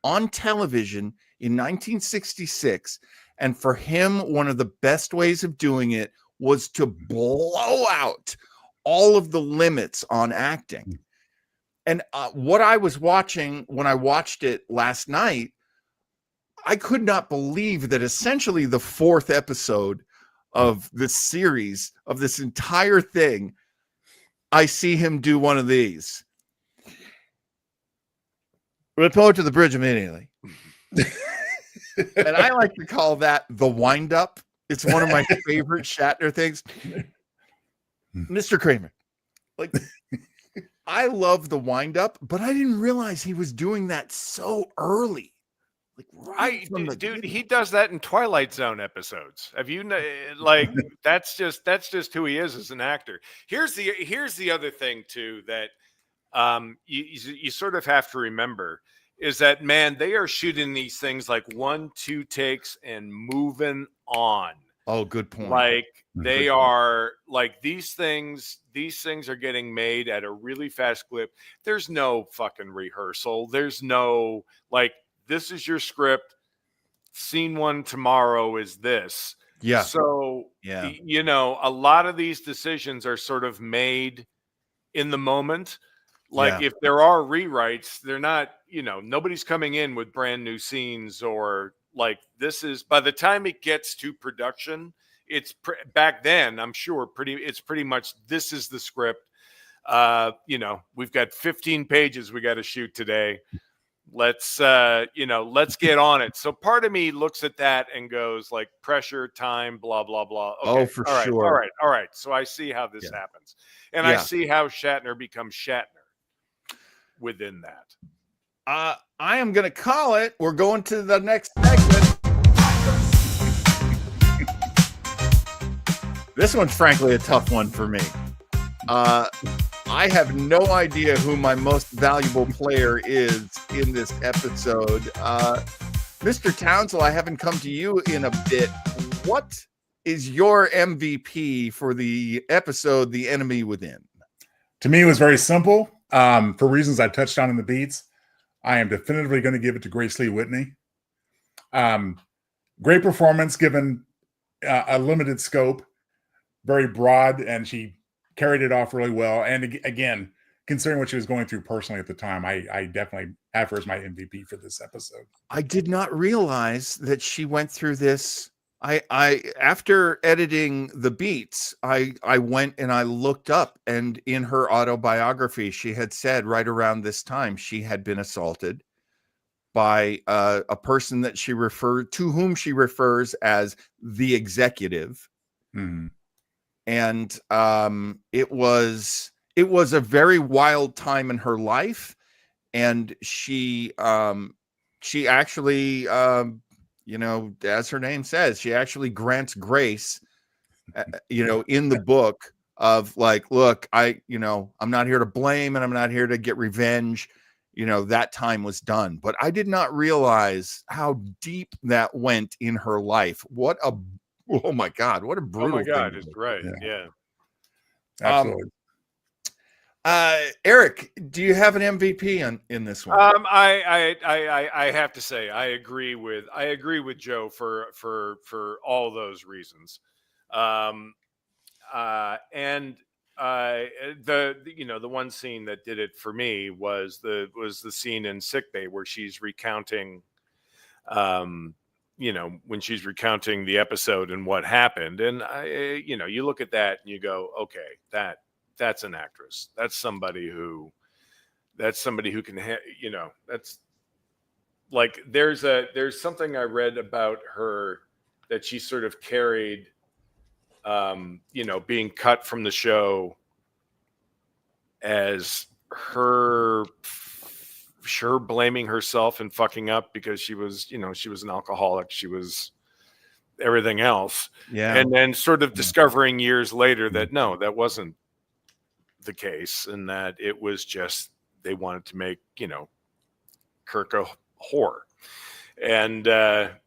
on television in 1966. And for him, one of the best ways of doing it was to blow out all of the limits on acting. And what I was watching when I watched it last night, I could not believe that essentially the fourth episode of this series, of this entire thing, I see him do one of these. Report to the bridge immediately. And I like to call that the wind up. It's one of my favorite Shatner things. Mr. Kramer. Like, I love the wind up, but I didn't realize he was doing that so early. Like, dude, he does that in Twilight Zone episodes. Have you like that's just who he is as an actor. Here's the other thing too that you sort of have to remember is that, man, they are shooting these things like 1-2 takes and moving on. Oh, good point. Like they are like these things are getting made at a really fast clip. There's no fucking rehearsal. There's no like, this is your script. Scene 1 tomorrow is this. Yeah. So, yeah, you know, a lot of these decisions are sort of made in the moment. Like if there are rewrites, they're not, you know, nobody's coming in with brand new scenes or like this is, by the time it gets to production, it's back then, I'm sure it's pretty much, this is the script. You know, we've got 15 pages we got to shoot today. Let's get on it. So part of me looks at that and goes like pressure, time, blah, blah, blah. Okay. Oh, for sure. All right. So I see how this happens. And I see how Shatner becomes Shatner within that. I am going to call it. We're going to the next segment. This one's frankly a tough one for me. I have no idea who my most valuable player is in this episode. Mr. Townsend, I haven't come to you in a bit. What is your MVP for the episode, The Enemy Within? To me, it was very simple. For reasons I touched on in the beats, I am definitively going to give it to Grace Lee Whitney. Great performance given a limited scope, very broad, and she carried it off really well. And again, considering what she was going through personally at the time, I definitely have her as my MVP for this episode. I did not realize that she went through this. I after editing the beats, I went and I looked up, and in her autobiography, she had said right around this time she had been assaulted by a person that she referred to, whom she refers as the executive. Mm-hmm. And it was a very wild time in her life, and she actually you know, as her name says, she actually grants grace, you know, in the book of like, look, I'm not here to blame and I'm not here to get revenge. You know, that time was done. But I did not realize how deep that went in her life. Oh my God, what a brutal thing. Oh my God, it's right. Yeah. Absolutely. Eric, do you have an MVP in this one? I have to say I agree with Joe for all those reasons. And the one scene that did it for me was the scene in sickbay where she's recounting when she's recounting the episode and what happened. And you look at that and you go, okay, that's an actress. That's somebody who can, that's like, there's something I read about her that she sort of carried, being cut from the show as her blaming herself and fucking up because she was an alcoholic. She was everything else. Yeah. And then sort of discovering years later that no, that wasn't the case, and that it was just they wanted to make Kirk a whore, and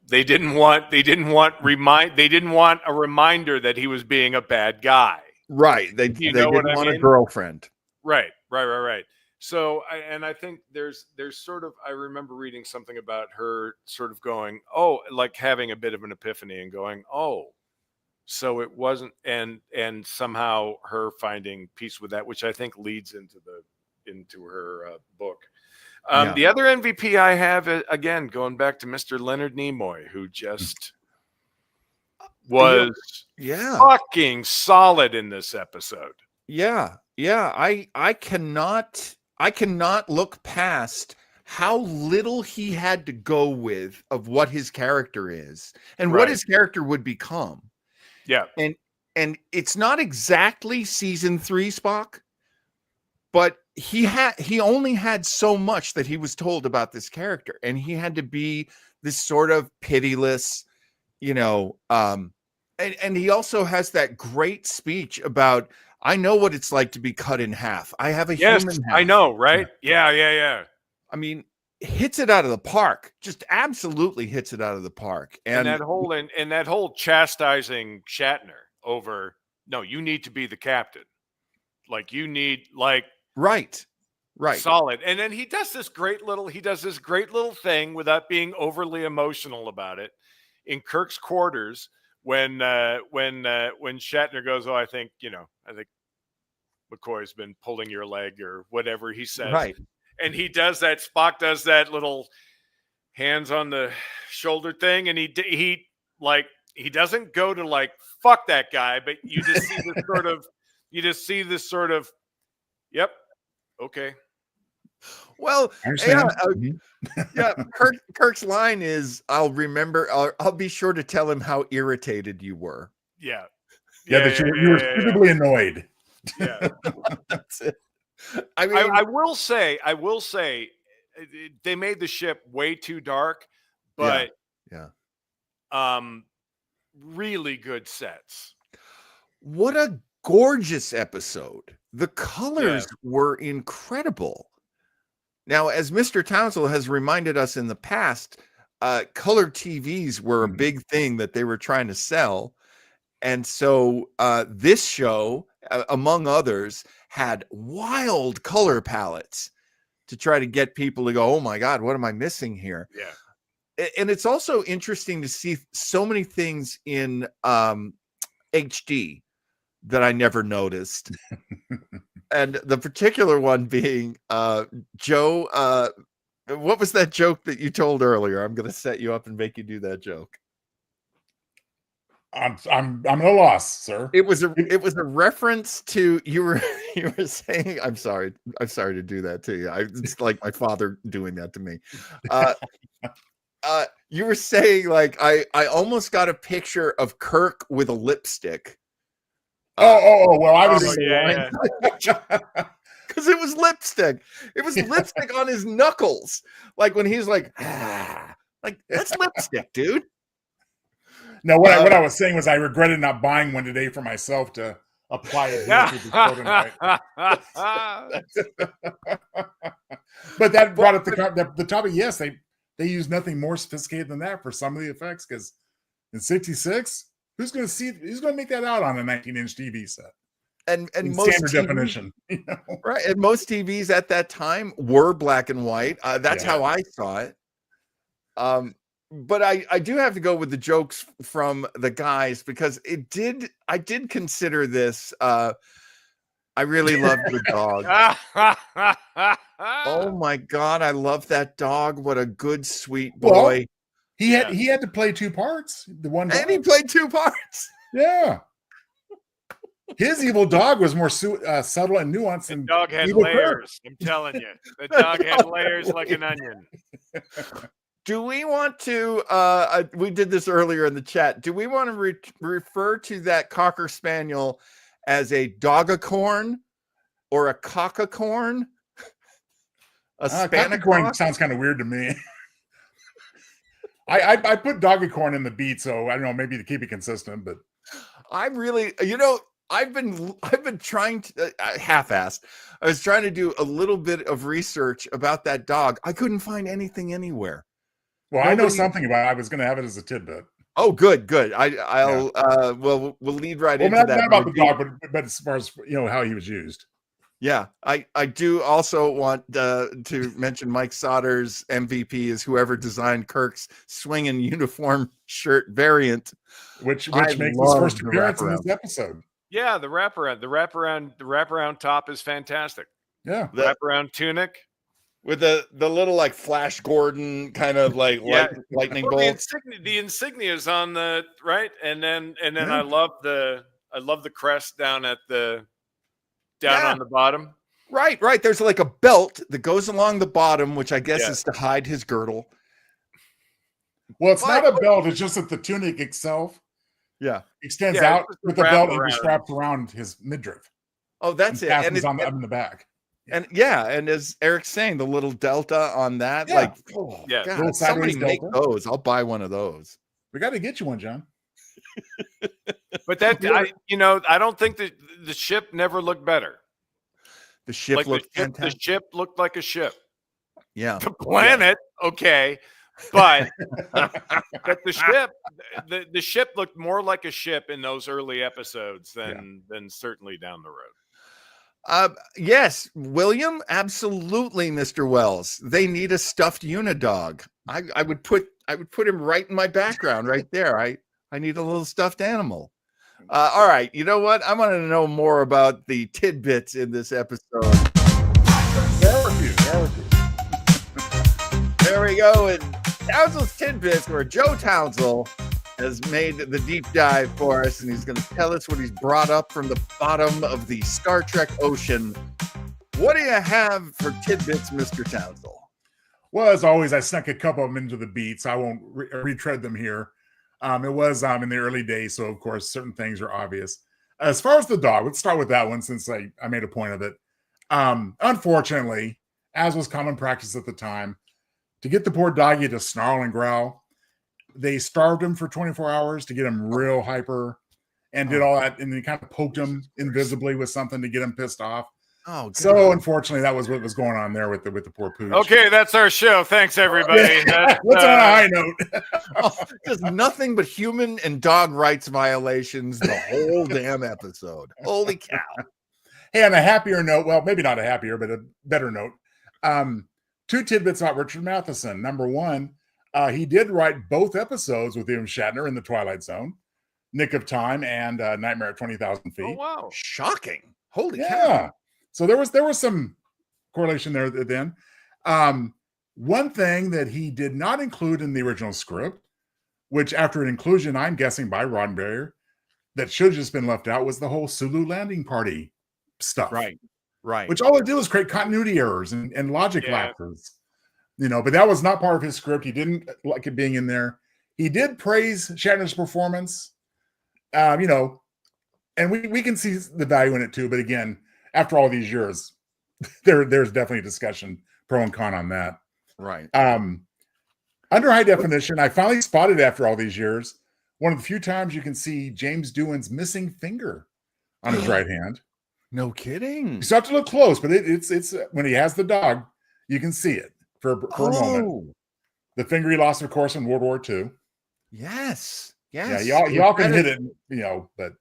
they didn't want a reminder that he was being a bad guy. Right. They didn't want a girlfriend. Right. So I think there's sort of, I remember reading something about her sort of going, oh, like having a bit of an epiphany and going, oh, so it wasn't, and somehow her finding peace with that, which I think leads into her book. The other MVP I have, again, going back to Mr. Leonard Nimoy, who just was fucking solid in this episode. Yeah. I cannot look past how little he had to go with of what his character is and what his character would become. Yeah. And it's not exactly season 3 Spock, but he only had so much that he was told about this character, and he had to be this sort of pitiless, and he also has that great speech about, I know what it's like to be cut in half. I have a human half. I know, right? Yeah. I mean, hits it out of the park. Just absolutely hits it out of the park. And that whole chastising Shatner over, no, you need to be the captain. Like you need right. Solid. And then he does this great little thing without being overly emotional about it in Kirk's quarters when Shatner goes, I think McCoy's been pulling your leg or whatever he says. Right. And he does that, Spock does that little hands on the shoulder thing, and he doesn't go to fuck that guy, but you just see this sort of yep, okay. Well, Kirk's line is, I'll be sure to tell him how irritated you were. Yeah, that you were suitably annoyed. Yeah. That's it. I mean, I will say they made the ship way too dark, but really good sets. What a gorgeous episode. The colors were incredible. Now, as Mr. Townsend has reminded us in the past, color TVs were a big thing that they were trying to sell. And so this show, among others, had wild color palettes to try to get people to go, oh my God, what am I missing here? Yeah. And it's also interesting to see so many things in HD that I never noticed. And the particular one being Joe. What was that joke that you told earlier? I'm going to set you up and make you do that joke. I'm at a loss, sir. It was a reference to you were saying. I'm sorry to do that to you. It's like my father doing that to me. You were saying I almost got a picture of Kirk with a lipstick. Well, I was because it was lipstick. It was lipstick on his knuckles, like when he's like that's lipstick, dude. No, what I was saying was I regretted not buying one today for myself to apply it to the children. But that brought up the topic. Yes, they use nothing more sophisticated than that for some of the effects, because in '66, who's going to make that out on a 19-inch TV set? And most standard definition, right? And most TVs at that time were black and white. That's how I saw it. But I do have to go with the jokes from the guys, because I did consider this. I really loved the dog. Oh my God, I love that dog. What a good, sweet boy. Well, he had to play two parts. And he played two parts. Yeah. His evil dog was more subtle and nuanced. The dog had layers. I'm telling you, the dog had layers like an onion. Do we want to, we did this earlier in the chat. Do we want to refer to that Cocker Spaniel as a dogacorn or a cockacorn? A Spanicorn sounds kind of weird to me. I put dogacorn in the beat, so I don't know, maybe to keep it consistent, but I'm really, I've been trying to half-assed. I was trying to do a little bit of research about that dog. I couldn't find anything anywhere. Well, I know something about it. I was going to have it as a tidbit. Oh, good. I'll we'll lead right into that. Not about the dog, but as far as how he was used. Yeah, I do also want to mention Mike Sauter's MVP is whoever designed Kirk's swinging uniform shirt variant, which makes his first appearance in this episode. Yeah, the wraparound top is fantastic. Yeah, wraparound tunic. with the little like Flash Gordon kind of like lightning well, bolts. the insignia is on the right, and then I love the crest down at the on the bottom. Right. There's like a belt that goes along the bottom, which I guess is to hide his girdle. Well, it's not a belt. It's just that the tunic itself extends out with the belt and just wraps around his midriff. Oh, that's it. And it's on in the back. And and as Eric's saying, the little delta on that, God, somebody make those. I'll buy one of those. We got to get you one, John. But that I don't think that the ship never looked better. The ship looked fantastic. The ship looked like a ship. Yeah. The planet, okay. But the ship looked more like a ship in those early episodes than certainly down the road. Yes, William, absolutely, Mr. Wells. They need a stuffed unidog. I would put him right in my background right there. I need a little stuffed animal. All right, you know what? I want to know more about the tidbits in this episode. There we go. And Townsel's tidbits, where Joe Townsel has made the deep dive for us, and he's going to tell us what he's brought up from the bottom of the Star Trek ocean. What do you have for tidbits, Mr. Townsel? Well, as always, I snuck a couple of them into the beats. I won't retread them here. It was in the early days, so of course certain things are obvious. As far as the dog, let's start with that one since I made a point of it. Unfortunately, as was common practice at the time, to get the poor doggy to snarl and growl, they starved him for 24 hours to get him real hyper and did all that, and then kind of poked him invisibly with something to get him pissed off. Oh, God. So unfortunately, that was what was going on there with the poor pooch. Okay, that's our show. Thanks, everybody. What's on a high note? Just nothing but human and dog rights violations the whole damn episode. Holy cow! Hey, on a happier note, well, maybe not a happier, but a better note. 2 tidbits about Richard Matheson. Number one, he did write both episodes with William Shatner in The Twilight Zone, Nick of Time, and Nightmare at 20,000 Feet. Oh wow! Shocking! Holy cow! So there was some correlation there then. One thing that he did not include in the original script, which after an inclusion, I'm guessing by Roddenberry, that should have just been left out, was the whole Sulu landing party stuff. Right. Which all it did was create continuity errors and logic lapses. But that was not part of his script. He didn't like it being in there. He did praise Shatner's performance, and we can see the value in it too. But again, after all these years, there's definitely a discussion, pro and con on that. Right. Under high definition, I finally spotted after all these years, one of the few times you can see James Doohan's missing finger on his right hand. No kidding. You still have to look close, but it's when he has the dog, you can see it for a moment. The finger he lost, of course, in World War II. Yes. Yeah, y'all can hit it, but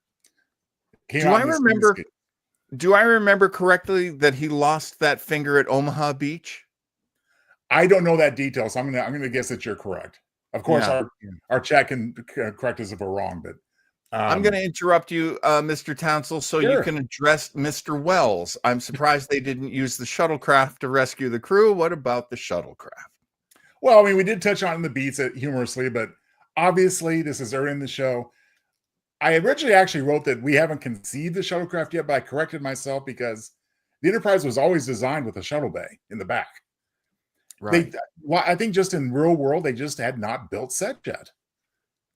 do I remember correctly that he lost that finger at Omaha Beach? I don't know that detail, so I'm gonna guess that you're correct. Of course, our chat can correct us if we're wrong, but I'm going to interrupt you, Mr. Townsel, so you can address Mr. Wells. I'm surprised they didn't use the shuttlecraft to rescue the crew. What about the shuttlecraft? Well, I mean, we did touch on the beats humorously, but obviously this is early in the show. I originally actually wrote that we haven't conceived the shuttlecraft yet, but I corrected myself because the Enterprise was always designed with a shuttle bay in the back. Right. I think just in real world, they just had not built set yet.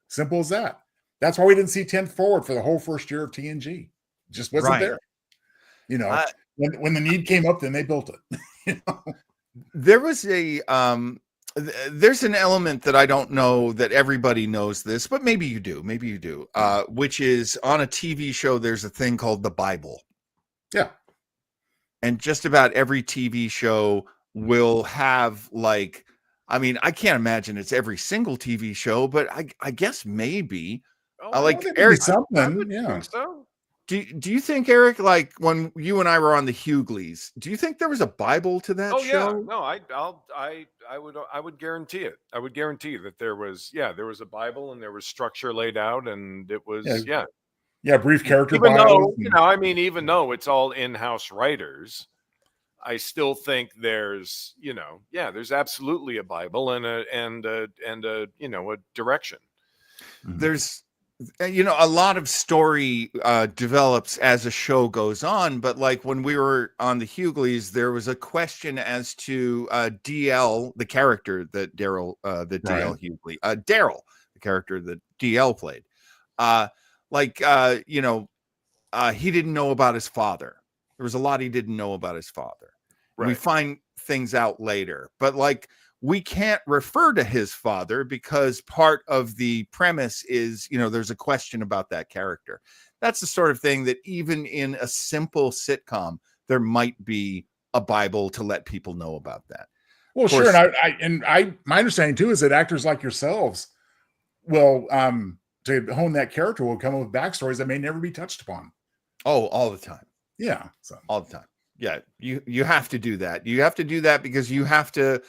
Simple as that. That's why we didn't see 10 forward for the whole first year of TNG. Just wasn't there. When the need came up, then they built it. There was there's an element that I don't know that everybody knows this, but maybe you do, which is on a TV show, there's a thing called the Bible. Yeah. And just about every TV show will have I can't imagine it's every single TV show, but I guess maybe. Eric, something. Yeah. So. Do you think, Eric, like when you and I were on the Hughleys, do you think there was a Bible to that show? Yeah. No, I would guarantee it. I would guarantee that there was a Bible and there was structure laid out, and it was brief character bios. Even though even though it's all in-house writers, I still think there's, there's absolutely a Bible and a direction. There's, a lot of story develops as a show goes on, but like when we were on the Hughleys, there was a question as to DL, the character that DL Hughley, Daryl, the character that DL played. He didn't know about his father. There was a lot he didn't know about his father. Right. We find things out later, but like we can't refer to his father because part of the premise is, there's a question about that character. That's the sort of thing that even in a simple sitcom, there might be a Bible to let people know about that. Well, sure. And my understanding too is that actors like yourselves will, to hone that character, will come up with backstories that may never be touched upon. Oh, all the time. Yeah. So all the time. Yeah. You have to do that. You have to do that because you have to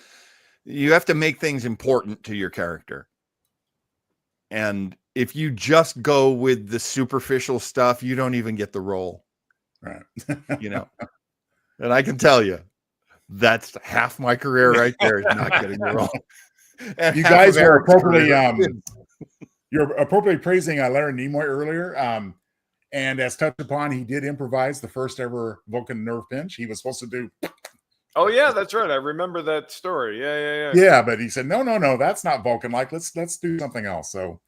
make things important to your character. And if you just go with the superficial stuff, you don't even get the role. Right. And I can tell you, that's half my career right there is not getting the role. And you guys were appropriately, you're appropriately praising Leonard Nimoy earlier. And as touched upon, he did improvise the first ever Vulcan nerve pinch. He was supposed to do. Oh yeah, that's right. I remember that story. Yeah. Yeah, but he said, no, that's not Vulcan. Like, let's do something else. So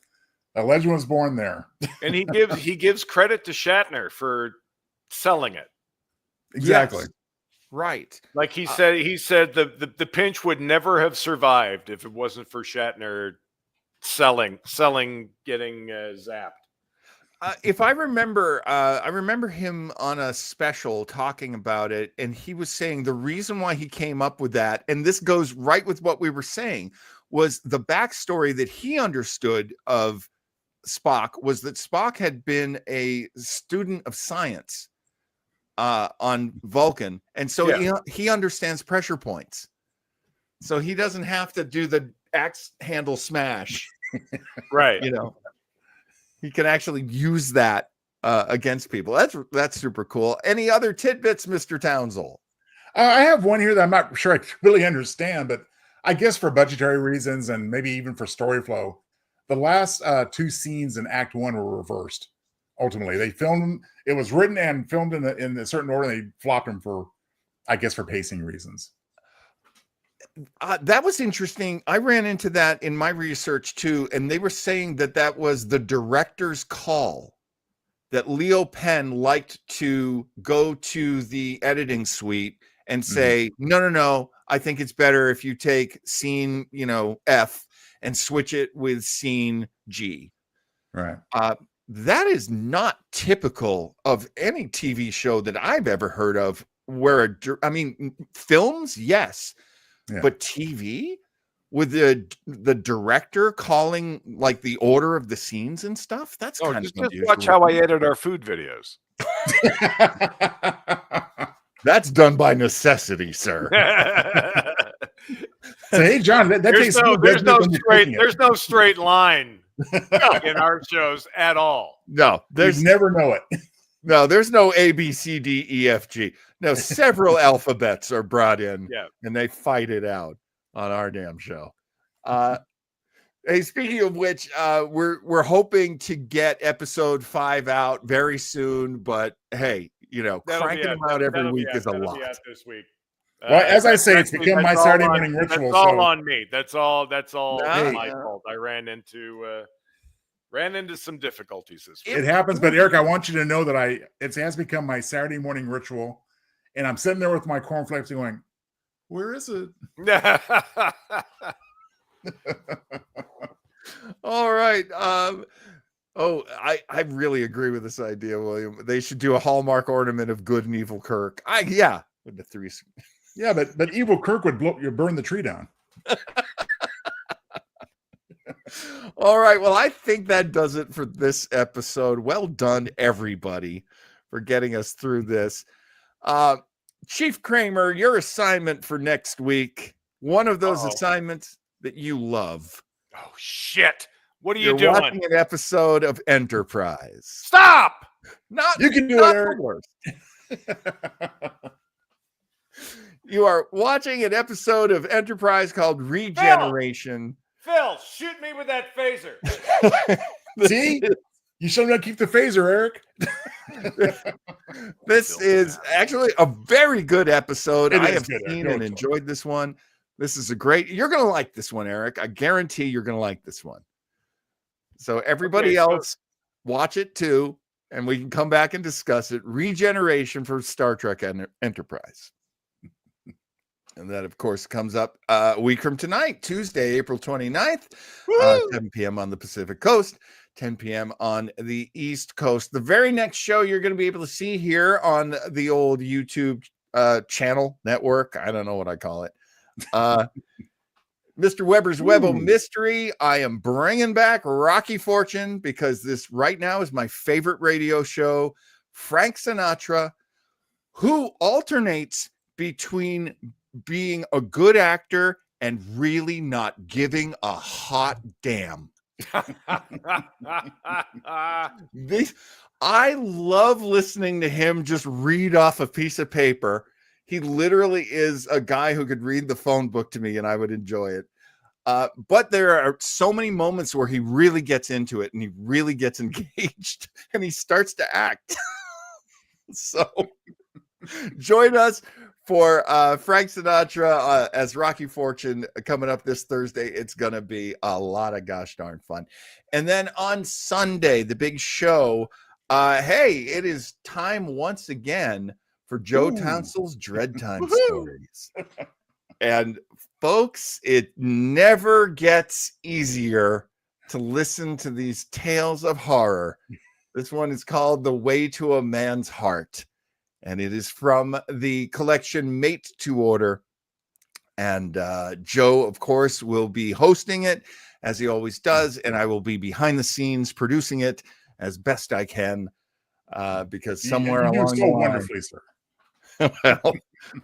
a legend was born there. And he gives credit to Shatner for selling it. Exactly. Yes. Right. Like he said the pinch would never have survived if it wasn't for Shatner selling, getting zapped. If I remember him on a special talking about it, and he was saying the reason why he came up with that, and this goes right with what we were saying, was the backstory that he understood of Spock was that Spock had been a student of science on Vulcan, and so he understands pressure points, so he doesn't have to do the axe handle smash, right? He can actually use that against people. That's super cool. Any other tidbits, Mr. Townsend? I have one here that I'm not sure I really understand, but I guess for budgetary reasons and maybe even for story flow, the last two scenes in Act 1 were reversed. Ultimately, they filmed them. It was written and filmed in a certain order. And they flopped them for pacing reasons. That was interesting. I ran into that in my research too, and they were saying that was the director's call, that Leo Penn liked to go to the editing suite and say, no, I think it's better if you take scene, F and switch it with scene G. Right. That is not typical of any TV show that I've ever heard of where, films, yes. Yeah. But TV with the director calling like the order of the scenes and stuff. That's kind of unusual. Just watch how I edit our food videos. That's done by necessity, sir. So, hey, John, there's no straight line in our shows at all. No, you never know it. No, there's no A, B, C, D, E, F, G. No, several alphabets are brought in, and they fight it out on our damn show. Hey, speaking of which, we're hoping to get episode 5 out very soon. But hey, cranking them out every week is a lot. This week. Well, as I say, it's become my Saturday morning ritual. That's all on me. That's all my fault. I ran into some difficulties this week. It happens, but Eric, I want you to know that it has become my Saturday morning ritual, and I'm sitting there with my cornflakes going, "Where is it?" All right. I really agree with this idea, William. They should do a Hallmark ornament of Good and Evil Kirk. With the 3. Yeah, but Evil Kirk would burn the tree down. All right. Well, I think that does it for this episode. Well done, everybody, for getting us through this. Chief Kramer, your assignment for next week. One of those assignments that you love. Oh, shit. What are you doing? Watching an episode of Enterprise. Stop! You can do it, Eric. You are watching an episode of Enterprise called Regeneration. Phil, shoot me with that phaser. See? You should not keep the phaser, Eric. This is actually a very good episode. I have good, seen Eric. and enjoyed this one. This is a great. You're going to like this one, Eric. I guarantee you're going to like this one. So everybody else, watch it too, and we can come back and discuss it. Regeneration for Star Trek Enterprise. And that, of course, comes up a week from tonight, Tuesday, April 29th, 7 p.m. on the Pacific Coast, 10 p.m. on the East Coast. The very next show you're going to be able to see here on the old YouTube channel network. I don't know what I call it. Mr. Weber's Webo Mystery. I am bringing back Rocky Fortune because this right now is my favorite radio show. Frank Sinatra, who alternates between being a good actor and really not giving a hot damn. I love listening to him just read off a piece of paper. He literally is a guy who could read the phone book to me and I would enjoy it. But there are so many moments where he really gets into it and he really gets engaged and he starts to act. So join us for Frank Sinatra as Rocky Fortune coming up this Thursday. It's going to be a lot of gosh darn fun. And then on Sunday, the big show, hey, it is time once again for Joe Townsel's Dread Time Stories. And folks, it never gets easier to listen to these tales of horror. This one is called The Way to a Man's Heart. And it is from the collection Mate to Order. And Joe, of course, will be hosting it as he always does. And I will be behind the scenes producing it as best I can because somewhere along the line, wonderfully, sir. Well,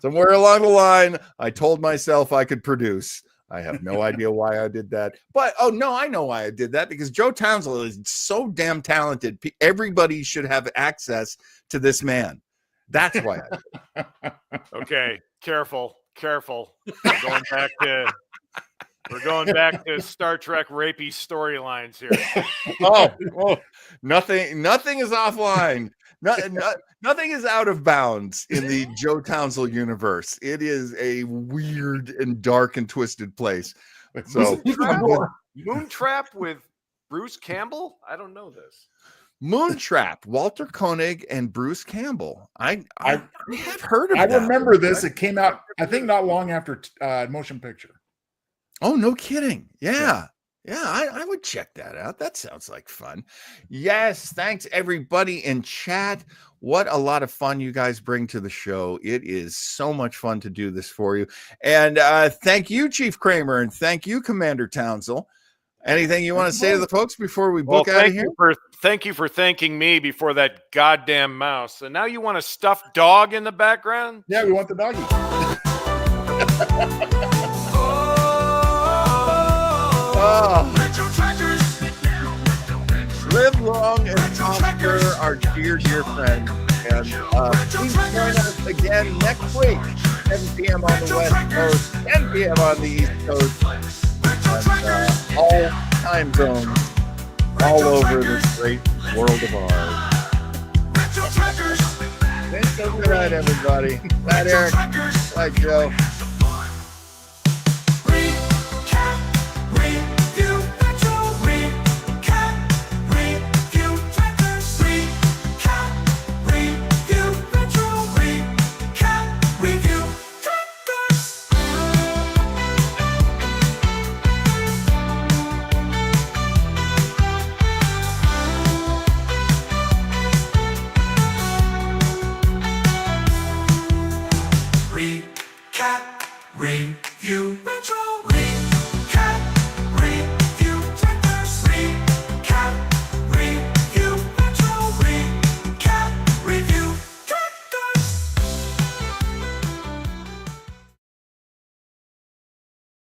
somewhere along the line, I told myself I could produce. I have no idea why I did that. But, oh, no, I know why I did that because Joe Townsend is so damn talented. Everybody should have access to this man. That's why I did it. Okay, careful. We're going back to Star Trek rapey storylines here. Oh, nothing is offline. Nothing is out of bounds in the Joe Townsend universe. It is a weird and dark and twisted place. So Moontrap with Bruce Campbell? I don't know this. Moontrap, Walter Koenig and Bruce Campbell. I have heard of I that. remember this. It came out, I think, not long after Motion Picture. Oh, no kidding. Yeah, I would check that out. That sounds like fun. Yes, thanks everybody in chat. What a lot of fun you guys bring to the show. It is so much fun to do this for you. And thank you, Chief Kramer, and thank you, Commander Townsend. Anything you want to say to the folks before we book out of here? Thank you for thanking me before that goddamn mouse. And now you want a stuffed dog in the background? Yeah, we want the doggy. Live long and prosper, our dear friend. And please join us again next week, 7 p.m. on the West Coast, 10 p.m. on the East Coast, and all time zones all over this great world of ours. Thanks for good night, everybody. Night, Eric. Bye, Joe. Review Retro.